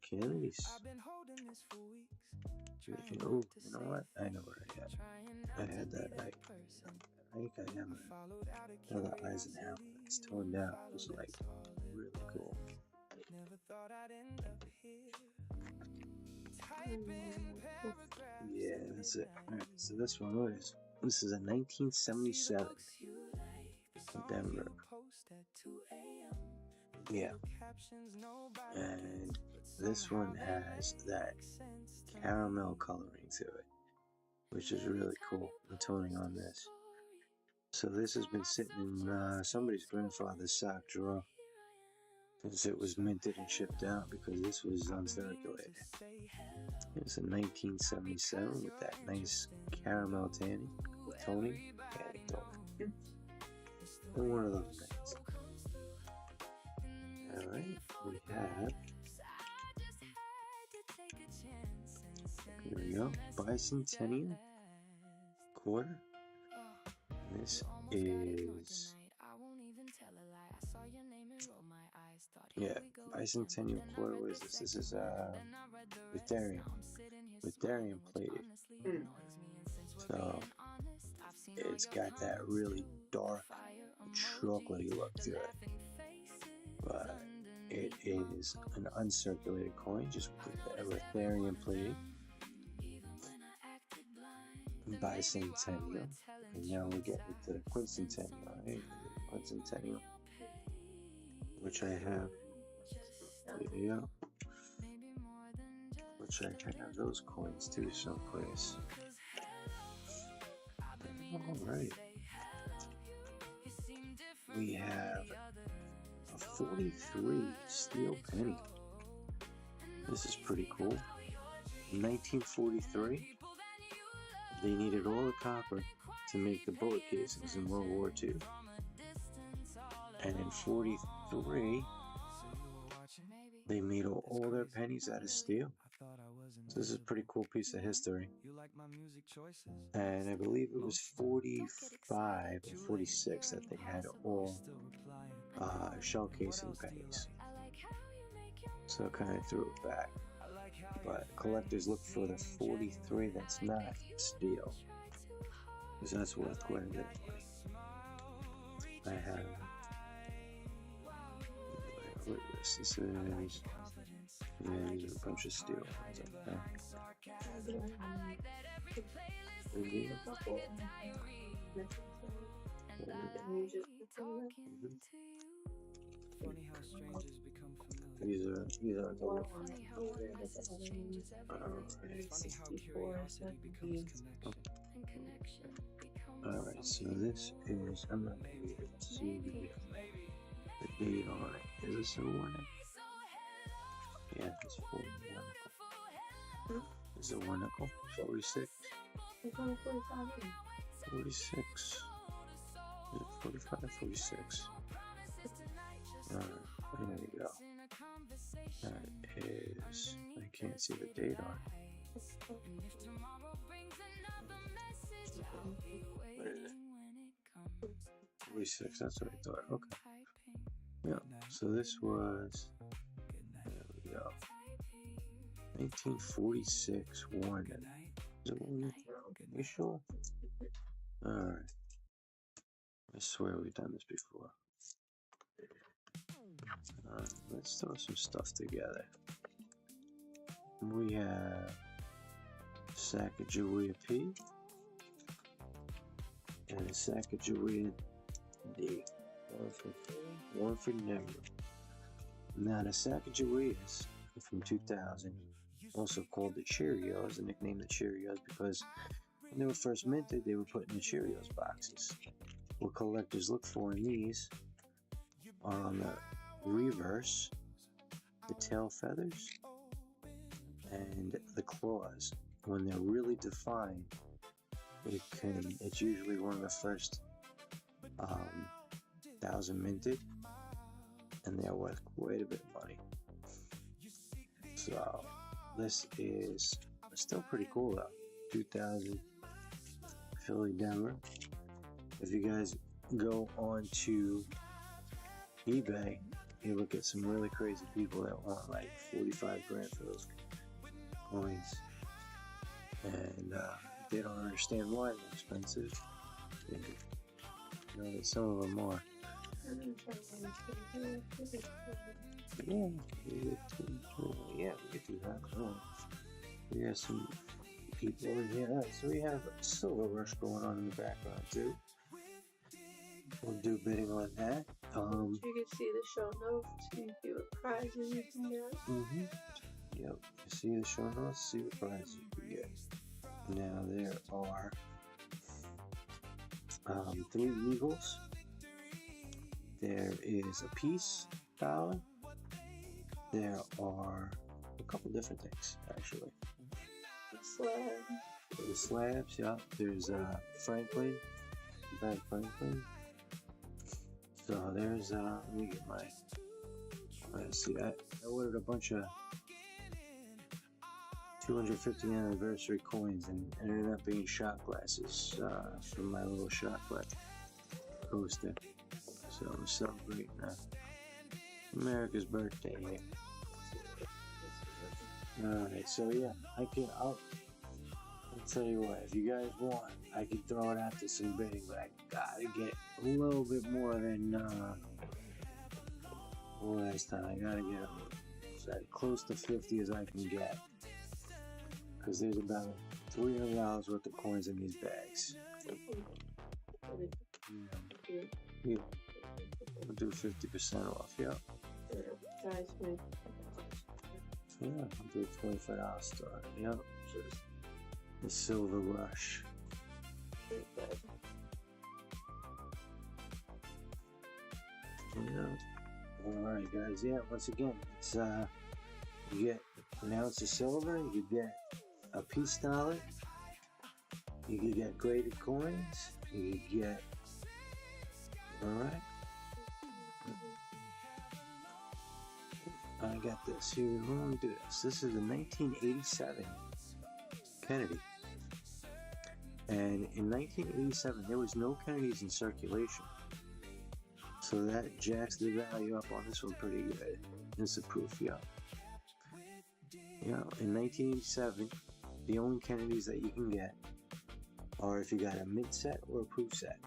Kennedys. Oh, you know what? I know where I had. I had that right. I think I have another Eisenhower. It's toned out. It was like really cool. Yeah, that's it. Alright, so this one, what is? This is a 1977 Denver. Yeah. And this one has that caramel coloring to it, which is really cool, the toning on this. So this has been sitting in somebody's grandfather's sock drawer since it was minted and shipped out because this was uncirculated. It's a 1977 with that nice caramel toning. And one of those things. Alright, we have, here we go, bicentennial quarter. This is, yeah, bicentennial quarter. What is this? This is Witharian plated. So it's got that really dark chocolatey look to it, but it is an uncirculated coin, just with the Witharian plating. Bicentennial, and now we get into the quincentennial, right? Quincentennial, which I have. Yeah. which I have those coins too someplace. Alright. We have a 43 steel penny. This is pretty cool. In 1943, they needed all the copper to make the bullet casings in World War II. And in 43, they made all their pennies out of steel. So this is a pretty cool piece of history. And I believe it was 45 or 46 that they had all shell casing pennies. So kind of threw it back. But collectors look for the 43 that's not steel, because that's worth quite a bit of money. I have, what is this? This is, yeah, these are a bunch of steel ones, okay. These are the ones. Alright, so this is, I'm not going to be able to see the date on it. Is this a 1 nickel? Yeah, it's 1 nickel. Is it 1 nickel? 46? 46. Is it 45? 46. Alright, there you go. That is, I can't see the date on it. What is it? 46, that's what I thought. Okay. Yeah, so this was, there we go. 1946 Warden. Is it Warden? You sure? Alright. I swear we've done this before. Let's throw some stuff together. We have Sacagawea P and a Sacagawea D. One for never. Now the Sacagaweas are from 2000, also called the Cheerios, the nickname the Cheerios because when they were first minted, they were put in the Cheerios boxes. What collectors look for in these are on the reverse, the tail feathers, and the claws. When they're really defined, it's usually one of the first 1,000 minted, and they're worth quite a bit of money. So this is still pretty cool though. 2000 Philly Denver. If you guys go on to eBay, you look at some really crazy people that want like 45 grand for those coins, and they don't understand why they're expensive. And, you know that some of them are. Yeah, we could do that. Oh, we have some people in here. All right, so we have a Silver Rush going on in the background too. We'll do bidding on that. You can see the show notes, see what prizes you can get. Yep, you see the show notes, see what prizes you can get. Now there are 3 eagles. There is a peace dollar. There are a couple different things actually. The slabs, yeah. There's Franklin, Ben Franklin. So there's let me get my. Let's see, I ordered a bunch of 250th anniversary coins and it ended up being shot glasses from my little shot glass coaster. So I'm celebrating America's birthday here. Alright, so yeah, I'll tell you what, if you guys want, I can throw it out to some bidding, but I gotta get a little bit more than last time. I gotta get as close to 50 as I can get, because there's about $300 worth of coins in these bags. Yeah. We'll do 50% off, yeah. Yeah, I'll do a $25 star. Yep. The Silver Rush. Pretty good. Yeah. Alright guys, yeah, once again, it's you get an ounce of silver, you get a peace dollar, you can get graded coins, you can get, alright, I got this here, let me do this. This is a 1987 Kennedy, and in 1987 there was no Kennedys in circulation, so that jacks the value up on this one pretty good. This is proof, yeah. Yeah, in 1987, the only Kennedys that you can get are if you got a mint set or a proof set.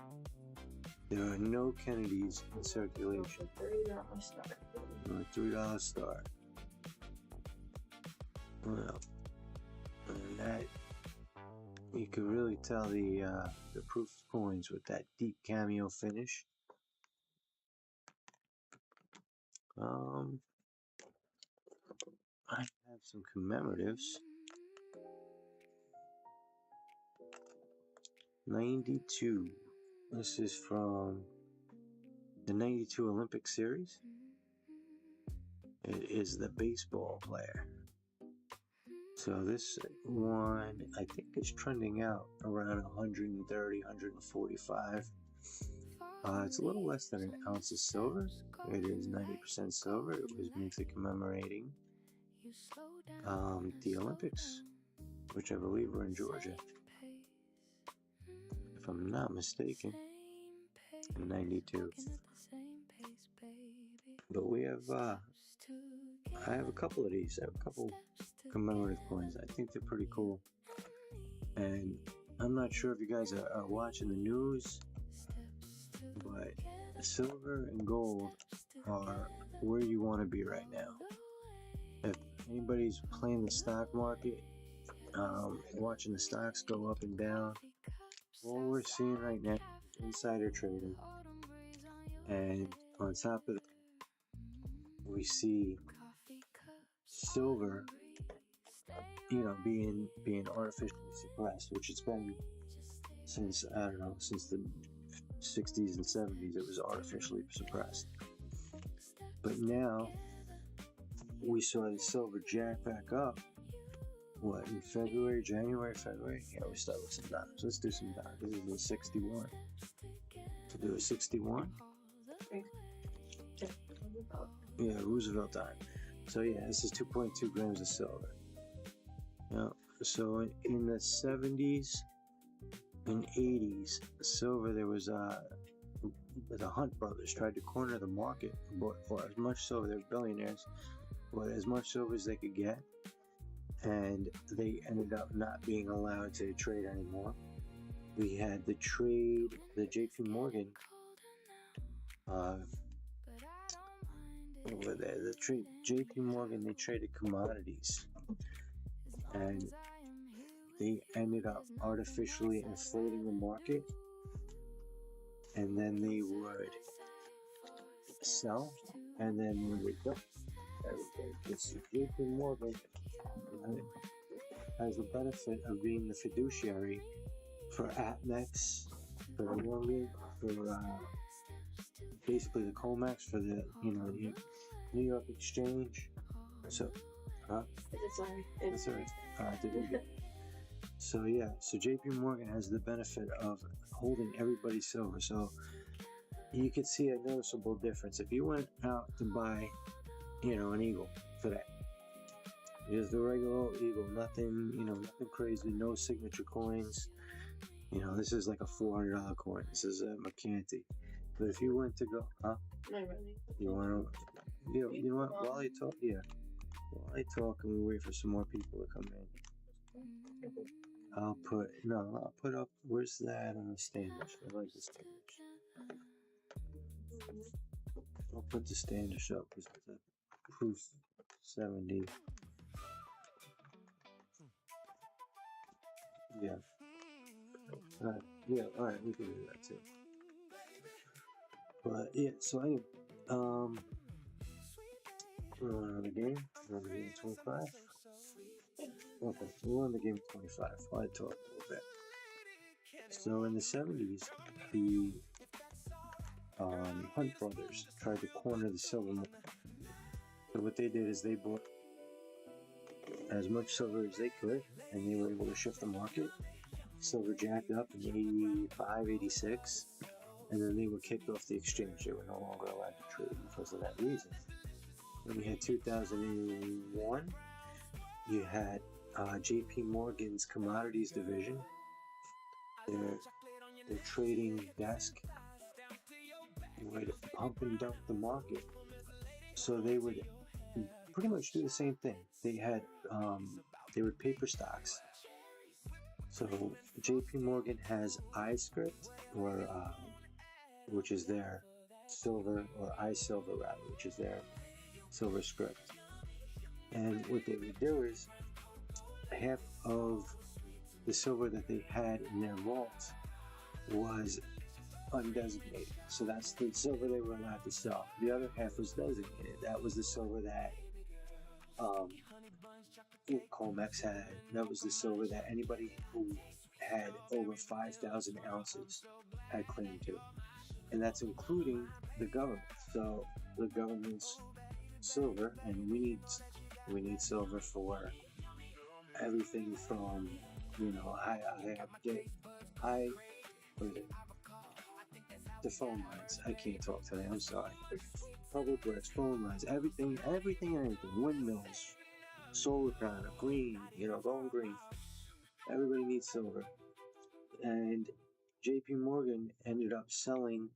There are no Kennedys in circulation. $3 star. Or a $3 star. Well, and that you can really tell the proof coins with that deep cameo finish. I have some commemoratives. 92. This is from the 92 Olympic Series. It is the baseball player. So this one, I think, is trending out around 130, 145. It's a little less than an ounce of silver. It is 90% silver. It was mostly commemorating the Olympics, which I believe were in Georgia, if I'm not mistaken, in 92. But we have, I have a couple of these. I have a couple commemorative coins. I think they're pretty cool. And I'm not sure if you guys are watching the news, but silver and gold are where you want to be right now. If anybody's playing the stock market, watching the stocks go up and down, what we're seeing right now is insider trading. And on top of that, we see silver, being artificially suppressed, which it's been since, I don't know, since the 60s and 70s. It was artificially suppressed. But now we saw the silver jack back up. What, in January, February? Yeah, we start with some dimes. Let's do some dimes. This is a 61. To do a 61? Yeah, Roosevelt dime. So yeah, this is 2.2 grams of silver. Now, so in the 70s and 80s, silver, there was the Hunt brothers tried to corner the market, bought for as much silver. They're billionaires, bought as much silver as they could get, and they ended up not being allowed to trade anymore. We had the JP Morgan, over there, JP Morgan, they traded commodities, and they ended up artificially inflating the market, and then they would sell, and then when they don't, it's JP Morgan has the benefit of being the fiduciary for APMEX, for Morgan, for basically the COMEX, for the New York Exchange. So, Sorry. that's all right. So yeah, so JP Morgan has the benefit of holding everybody's silver. So you could see a noticeable difference if you went out to buy, an Eagle today. Just the regular old Eagle, nothing crazy, no signature coins. This is like a $400 coin. This is a Mercanti. But if you went to go, you want to, while I talk, and we wait for some more people to come in, I'll put up, where's that on the Standish? I like the Standish. I'll put the Standish up because it's a proof 70. Yeah. Alright, we can do that too. But yeah, so anyway, We won the game. We won the game 25. Okay, we won the game 25. I talk a little bit. So in the 70s, the Hunt brothers tried to corner the silver market. So what they did is they bought as much silver as they could, and they were able to shift the market. Silver jacked up in 85, 86, and then they were kicked off the exchange. They were no longer allowed to trade because of that reason. Then we had 2001. You had JP Morgan's commodities division. Their trading desk would pump and dump the market. So they would pretty much do the same thing. They had they were paper stocks. So JP Morgan has iScript, or which is their silver, or iSilver rather, which is their silver script. And what they would do is half of the silver that they had in their vaults was undesignated. So that's the silver they were allowed to sell. The other half was designated. That was the silver that Comex had. That was the silver that anybody who had over 5,000 ounces had claim to. And that's including the government. So the government's silver, and we need silver for everything from, the phone lines. I can't talk today, I'm sorry. Public works, phone lines, everything, windmills, solar panel, green, going green. Everybody needs silver. And JP Morgan ended up selling,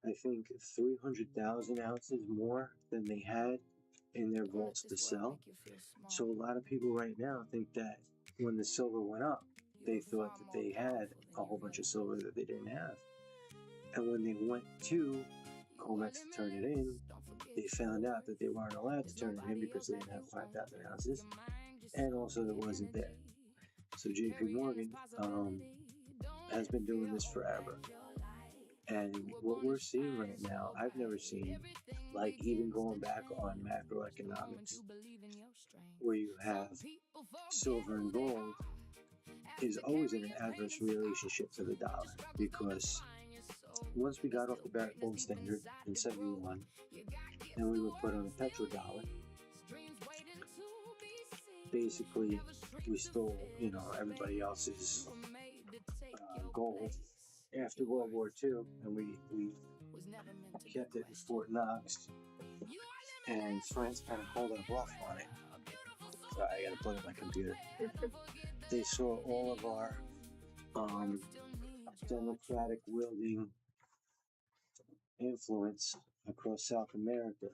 I think, 300,000 ounces more than they had in their vaults to sell. So a lot of people right now think that when the silver went up, they thought that they had a whole bunch of silver that they didn't have. And when they went to Comex to turn it in, they found out that they weren't allowed to turn it in because they didn't have 5,000 ounces, and also it wasn't there. So JP Morgan has been doing this forever. And what we're seeing right now, I've never seen, like even going back on macroeconomics, where you have silver and gold is always in an adverse relationship to the dollar, because once we got off the Barrett Gold Standard in 71 and we were put on a petrodollar, basically we stole, everybody else's gold after World War II, and we kept it in Fort Knox, and France kind of called our bluff on it. Sorry, I gotta plug in my computer. They saw all of our democratic wielding influence across South America,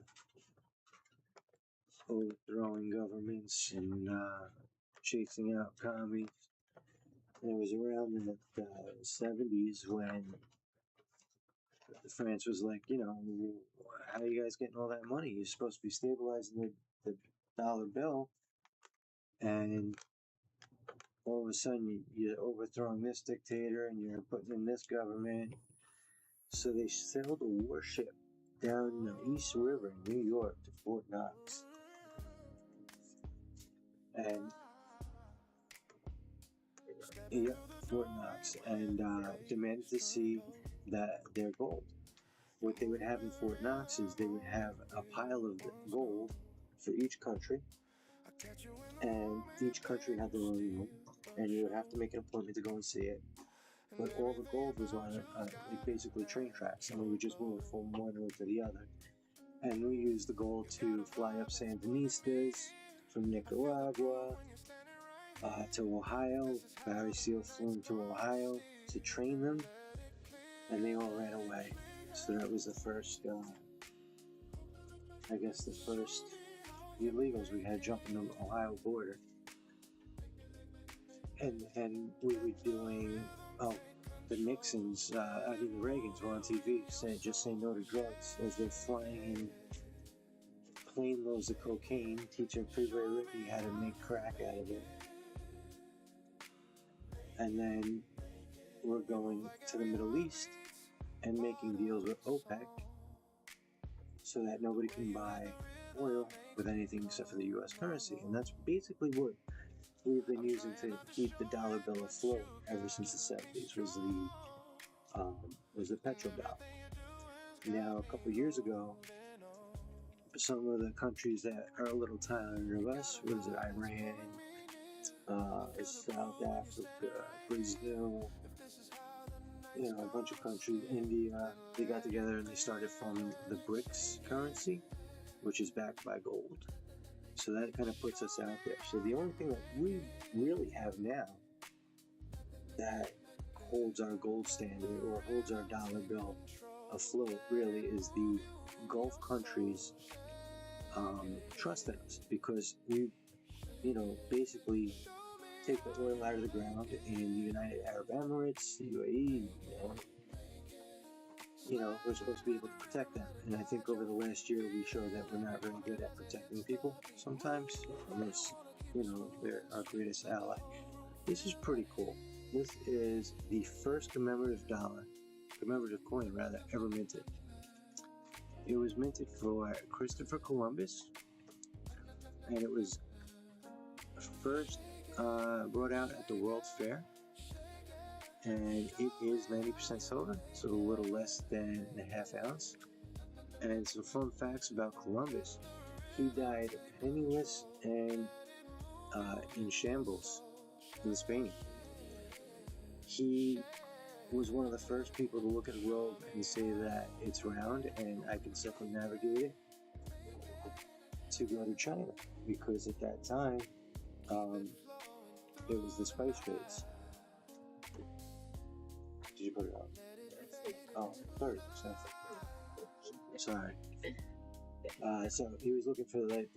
overthrowing governments and chasing out commies. And it was around in the 70s when France was like, how are you guys getting all that money? You're supposed to be stabilizing the dollar bill, and all of a sudden you're overthrowing this dictator and you're putting in this government. So they sailed a warship down the East River in New York to Fort Knox, and demanded to see their gold. What they would have in Fort Knox is they would have a pile of gold for each country, and each country had their own room, and you would have to make an appointment to go and see it. But all the gold was on basically train tracks, and we would just move from one room to the other. And we used the gold to fly up Sandinistas from Nicaragua to Ohio. Barry Seal flew them to Ohio to train them, and they all ran away. So that was the first, the first illegals we had jumping the Ohio border. And we were doing, the Nixons, the Reagans were on TV saying no to drugs as they're flying in plane loads of cocaine, teaching Freeway Ricky how to make crack out of it. And then we're going to the Middle East and making deals with OPEC so that nobody can buy oil with anything except for the U.S. currency, and that's basically what we've been using to keep the dollar bill afloat ever since the 70s. Was the petrodollar. Now, a couple years ago, some of the countries that are a little tired of us was Iran, South Africa, Brazil, a bunch of countries, India. They got together and they started forming the BRICS currency, which is backed by gold. So that kind of puts us out there. So the only thing that we really have now that holds our gold standard or holds our dollar bill afloat really is the Gulf countries trust in us, because we, basically take the oil out of the ground in the United Arab Emirates, the UAE. We're supposed to be able to protect them, and I think over the last year we showed that we're not really good at protecting people sometimes, unless they're our greatest ally. This is pretty cool. This is the first commemorative coin ever minted. It was minted for Christopher Columbus, and it was first brought out at the World's Fair, and it is 90% silver, so a little less than a half ounce. And some fun facts about Columbus: he died penniless and in shambles in Spain. He was one of the first people to look at the globe and say that it's round and I can circumnavigate it to go to China, because at that time it was the spice trades. Did you put it out? Oh, 30%. Sorry. So he was looking for the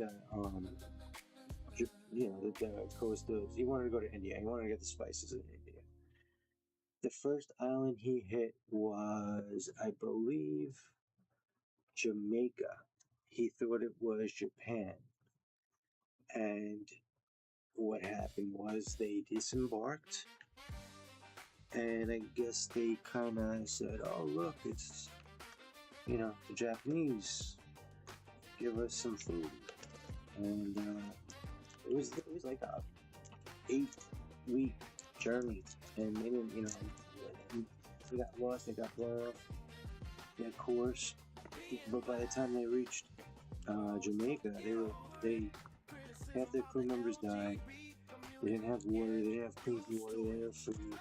coast of. He wanted to go to India. He wanted to get the spices in India. The first island he hit was, I believe, Jamaica. He thought it was Japan. And what happened was they disembarked, and I guess they kind of said, "Oh, look, it's the Japanese. Give us some food." And it was like a 8-week journey, and they didn't, they got lost, they got blown off their course. But by the time they reached Jamaica, half their crew members died. They didn't have water, they didn't have clean water, they didn't have food.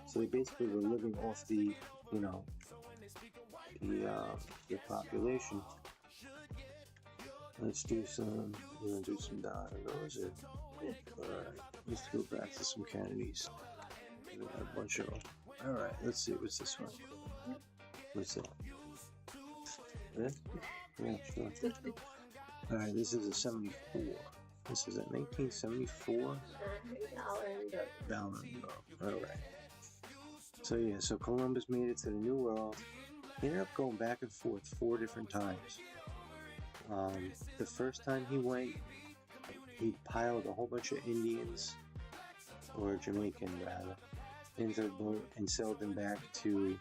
So they basically were living off the population. Let's do some, dominoes. Alright, let's go back to some Kennedys. A bunch of them. Alright, let's see, what's this one? What's that? Yeah, sure. Alright, this is a 74. This is a 1974 dollar. Alright. So Columbus made it to the New World. He ended up going back and forth 4 different times. The first time he went, he piled a whole bunch of Indians, or Jamaican rather, into the boat and sailed them back to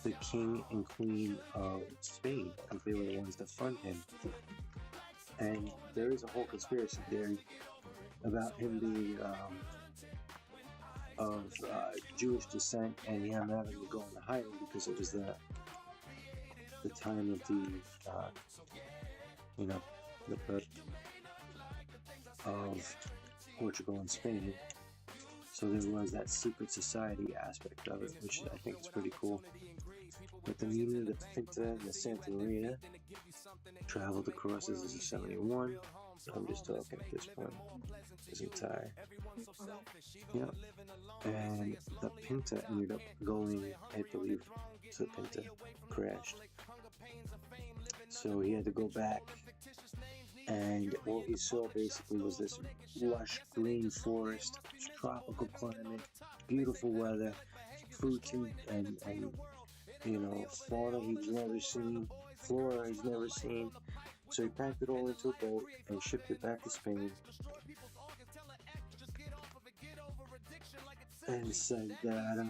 the king and queen of Spain, because they were the ones that fund him. And there is a whole conspiracy theory about him being of Jewish descent, and him having to go into hiding because it was the time of the birth of Portugal and Spain. So there was that secret society aspect of it, which I think is pretty cool. But the Nina, the Pinta, and the Santa Maria traveled across as a 71. I'm just talking at this point. Isn't tired. Yep. And the Pinta ended up going, I believe, so the Pinta crashed. So he had to go back, and all he saw basically was this lush green forest, tropical climate, beautiful weather, fruits and fauna he's never seen, flora he's never seen. So he packed it all into a boat and shipped it back to Spain, and said that,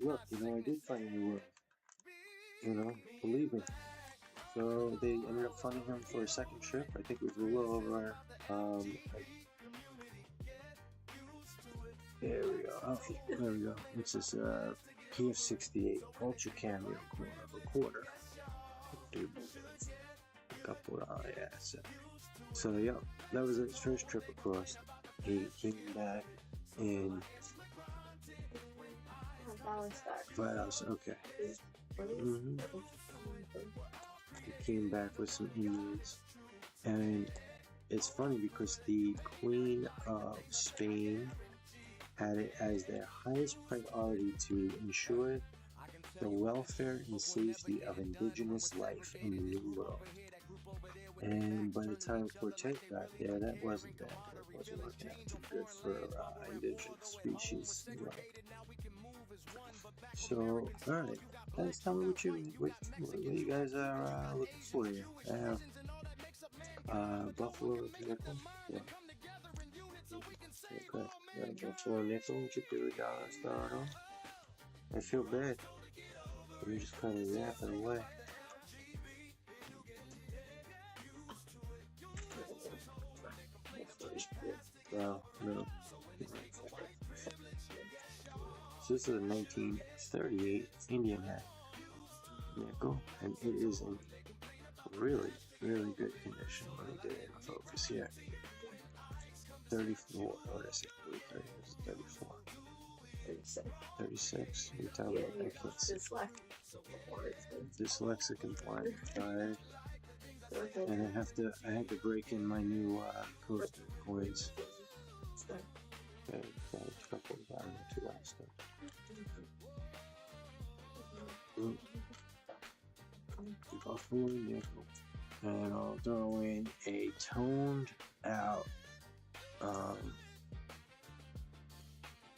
look, I did find a new world. Believe me. So they ended up funding him for a second trip. I think it was a little over. There we go. Oh, there we go. It's this PF68 Ultra Cameo recorder. Couple yeah. So yeah, that was his first trip across. He came back in $5. Okay. Mm-hmm. He came back with some Indians, and it's funny because the Queen of Spain had it as their highest priority to ensure the welfare and safety of indigenous life in the New World. And by the time Cortez got there, that wasn't that good. It wasn't working out too good for indigenous species. You know. So, alright, guys, tell me what you guys are looking for here. Buffalo nickel? Yeah. Okay, Buffalo nickel, $2 start on. I feel bad. We're just kind of yapping away. No. So this is a 1938 Indian hat nickel, and it is in really, really good condition. Let me get it in focus here. 34. What did I say? 30. This is 34. 36. You tell me. I can't see. Dyslexic and blind. Tired. And I had to break in my new Costa coins. Okay, got a couple of $2 stuff. Buffalo nickel. And I'll throw in a toned out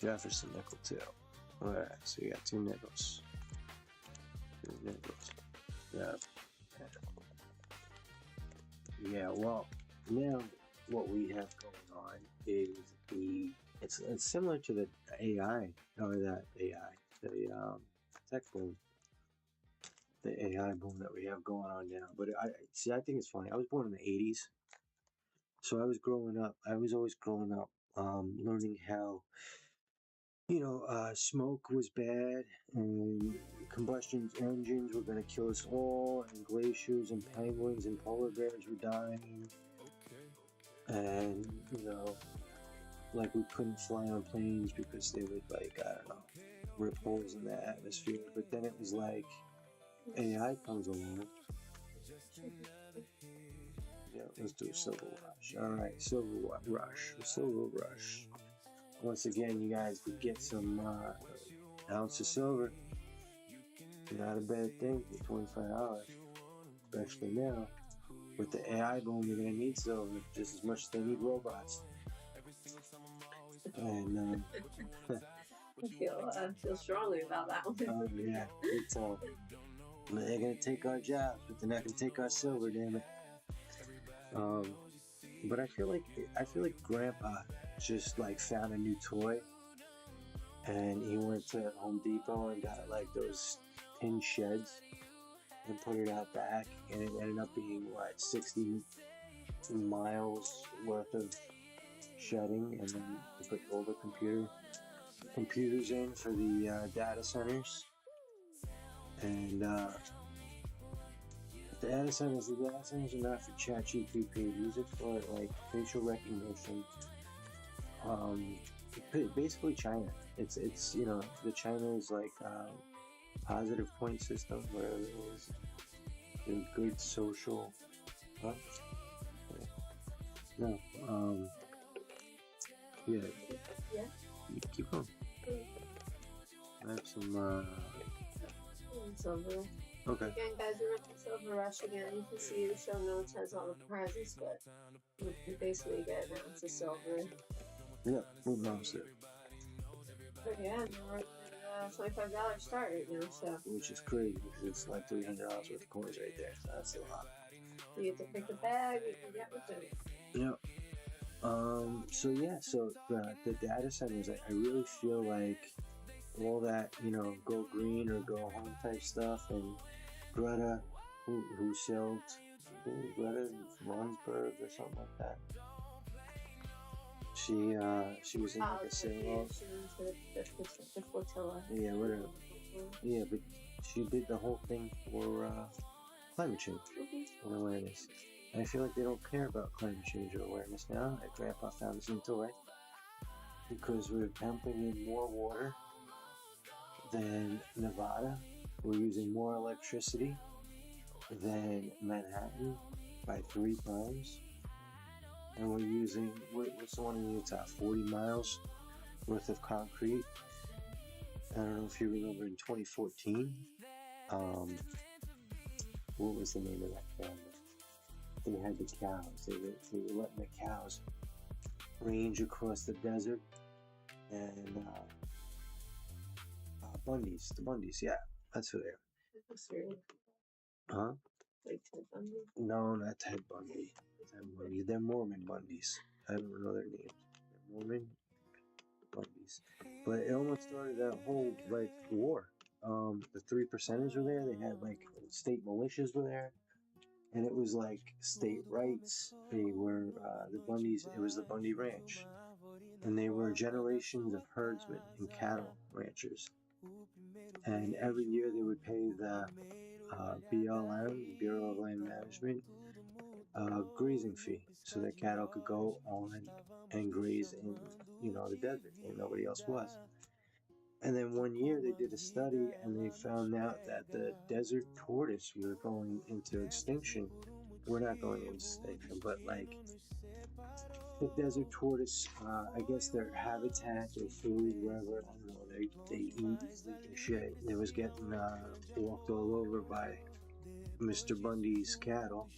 Jefferson nickel too. Alright, so you got two nickels. Yeah. Yeah, well, now what we have going on is it's similar to the AI, or that AI, the tech boom, the AI boom that we have going on now. But I think it's funny. I was born in the 80s, so I was always growing up, learning how, smoke was bad, and combustion engines were going to kill us all, and glaciers and penguins and polar bears were dying, and like we couldn't fly on planes because they would rip holes in the atmosphere. But then it was like AI comes along. Yeah, let's do Silver Rush. All right, Silver Rush. Once again, you guys could get some ounce of silver. Not a bad thing for $25, especially now. With the AI boom, you're gonna need silver just as much as they need robots. And I feel strongly about that one. Oh yeah, it's they're gonna take our jobs, but they're not gonna take our silver, damn it. But I feel like Grandpa just found a new toy, and he went to Home Depot and got those tin sheds and put it out back, and it ended up being 60 miles worth of shedding, and then he put all the computers in for the data centers, and the data centers are not for ChatGPT. Use it for facial recognition. Basically China. It's the China's positive point system where it was a good social. Huh? No. Yeah. Yeah. You keep going. I have some. Silver. Okay. Again, guys, we're at the Silver Rush again. You can see the show notes has all the prizes, but you basically get an ounce of silver. Yeah, we'll announce it. But yeah, we're at $25 start right now, so. Which is crazy because it's $300 worth of coins right there. So that's a lot. You get to pick a bag, you can get with it. Yeah. So the data centers, I really feel like all that, go green or go home type stuff, and Greta who sailed Greta Thunberg or something like that. She was in like a sailboat. She was the flotilla. Yeah, whatever. Yeah, but she did the whole thing for climate change and awareness. And I feel like they don't care about climate change or awareness now. My grandpa found this new toy because we're pumping in more water than Nevada. We're using more electricity than Manhattan by 3 times. And we're using, what's the one in Utah? 40 miles worth of concrete. I don't know if you remember in 2014, what was the name of that family? They had the cows. They were letting the cows range across the desert. And the Bundys, yeah, that's who they are. Huh? Like Ted Bundy? No, not Ted Bundy. They're Mormon Bundys. I don't know their names. They're Mormon Bundys. But it almost started that whole like war. The 3%ers were there. They had like state militias were there, and it was like state rights. They were the Bundys. It was the Bundy Ranch, and they were generations of herdsmen and cattle ranchers. And every year they would pay the BLM, Bureau of Land Management, grazing fee, so that cattle could go on and graze in, the desert where nobody else was. And then one year they did a study and they found out that the desert tortoise were going into extinction. We're not going into extinction, but like the desert tortoise, I guess their habitat, their food, wherever, I don't know, they eat shit. It was getting walked all over by Mr. Bundy's cattle,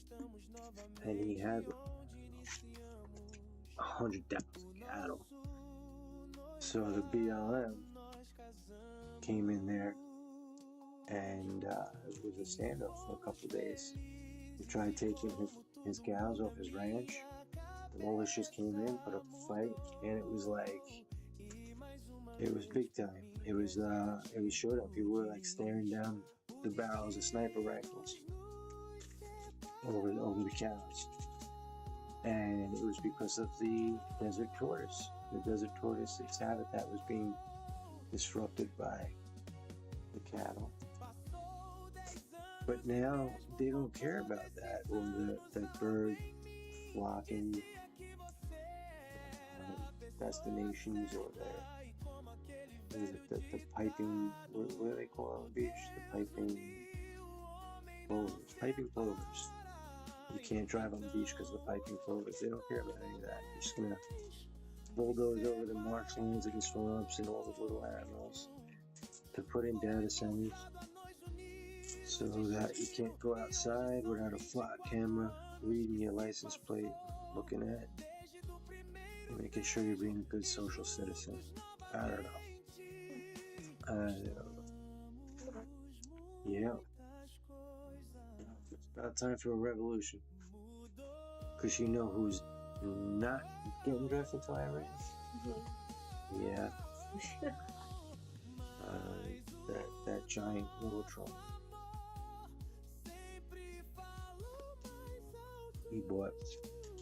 and he had 100,000 cattle. So the BLM came in there, and it was a standoff for a couple of days. He tried taking his cows off his ranch. The militias came in, put up a fight, and it was big time. It was showdown. People were like staring down the barrels of sniper rifles over the cows. And it was because of the desert tortoise. The desert tortoise, its habitat was being disrupted by the cattle. But now they don't care about that, or the bird flocking destinations, or the piping, what do they call it on the beach? The piping plovers. You can't drive on the beach because of the piping plovers. They don't care about any of that. They're just gonna bulldoze over the marshlands and swamps and all the little animals to put in data centers so that you can't go outside without a flat camera reading your license plate, looking at, and making sure you're being a good social citizen. I don't know. Yeah. It's about time for a revolution. Because you know who's not getting drafted to Iran? Mm-hmm. Yeah. That giant little Trump. He bought,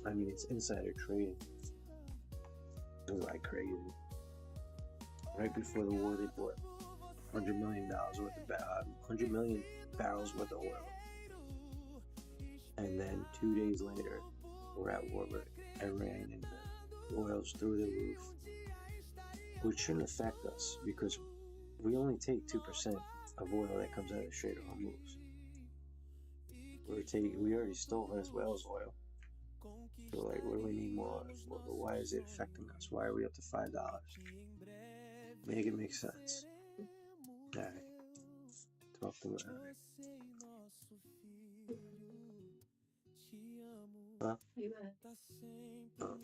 it's insider trading. It was like crazy. Right before the war, they bought $100 million worth of 100 million barrels worth of oil. And then 2 days later, we're at war with Iran and the oil's through the roof, which shouldn't affect us because we only take 2% of oil that comes out of the Strait of Hormuz. We already stole Venezuela's oil. So what do we need more? Why is it affecting us? Why are we up to $5? Make it make sense. Alright. Talk to me. Huh? You bet. Oh.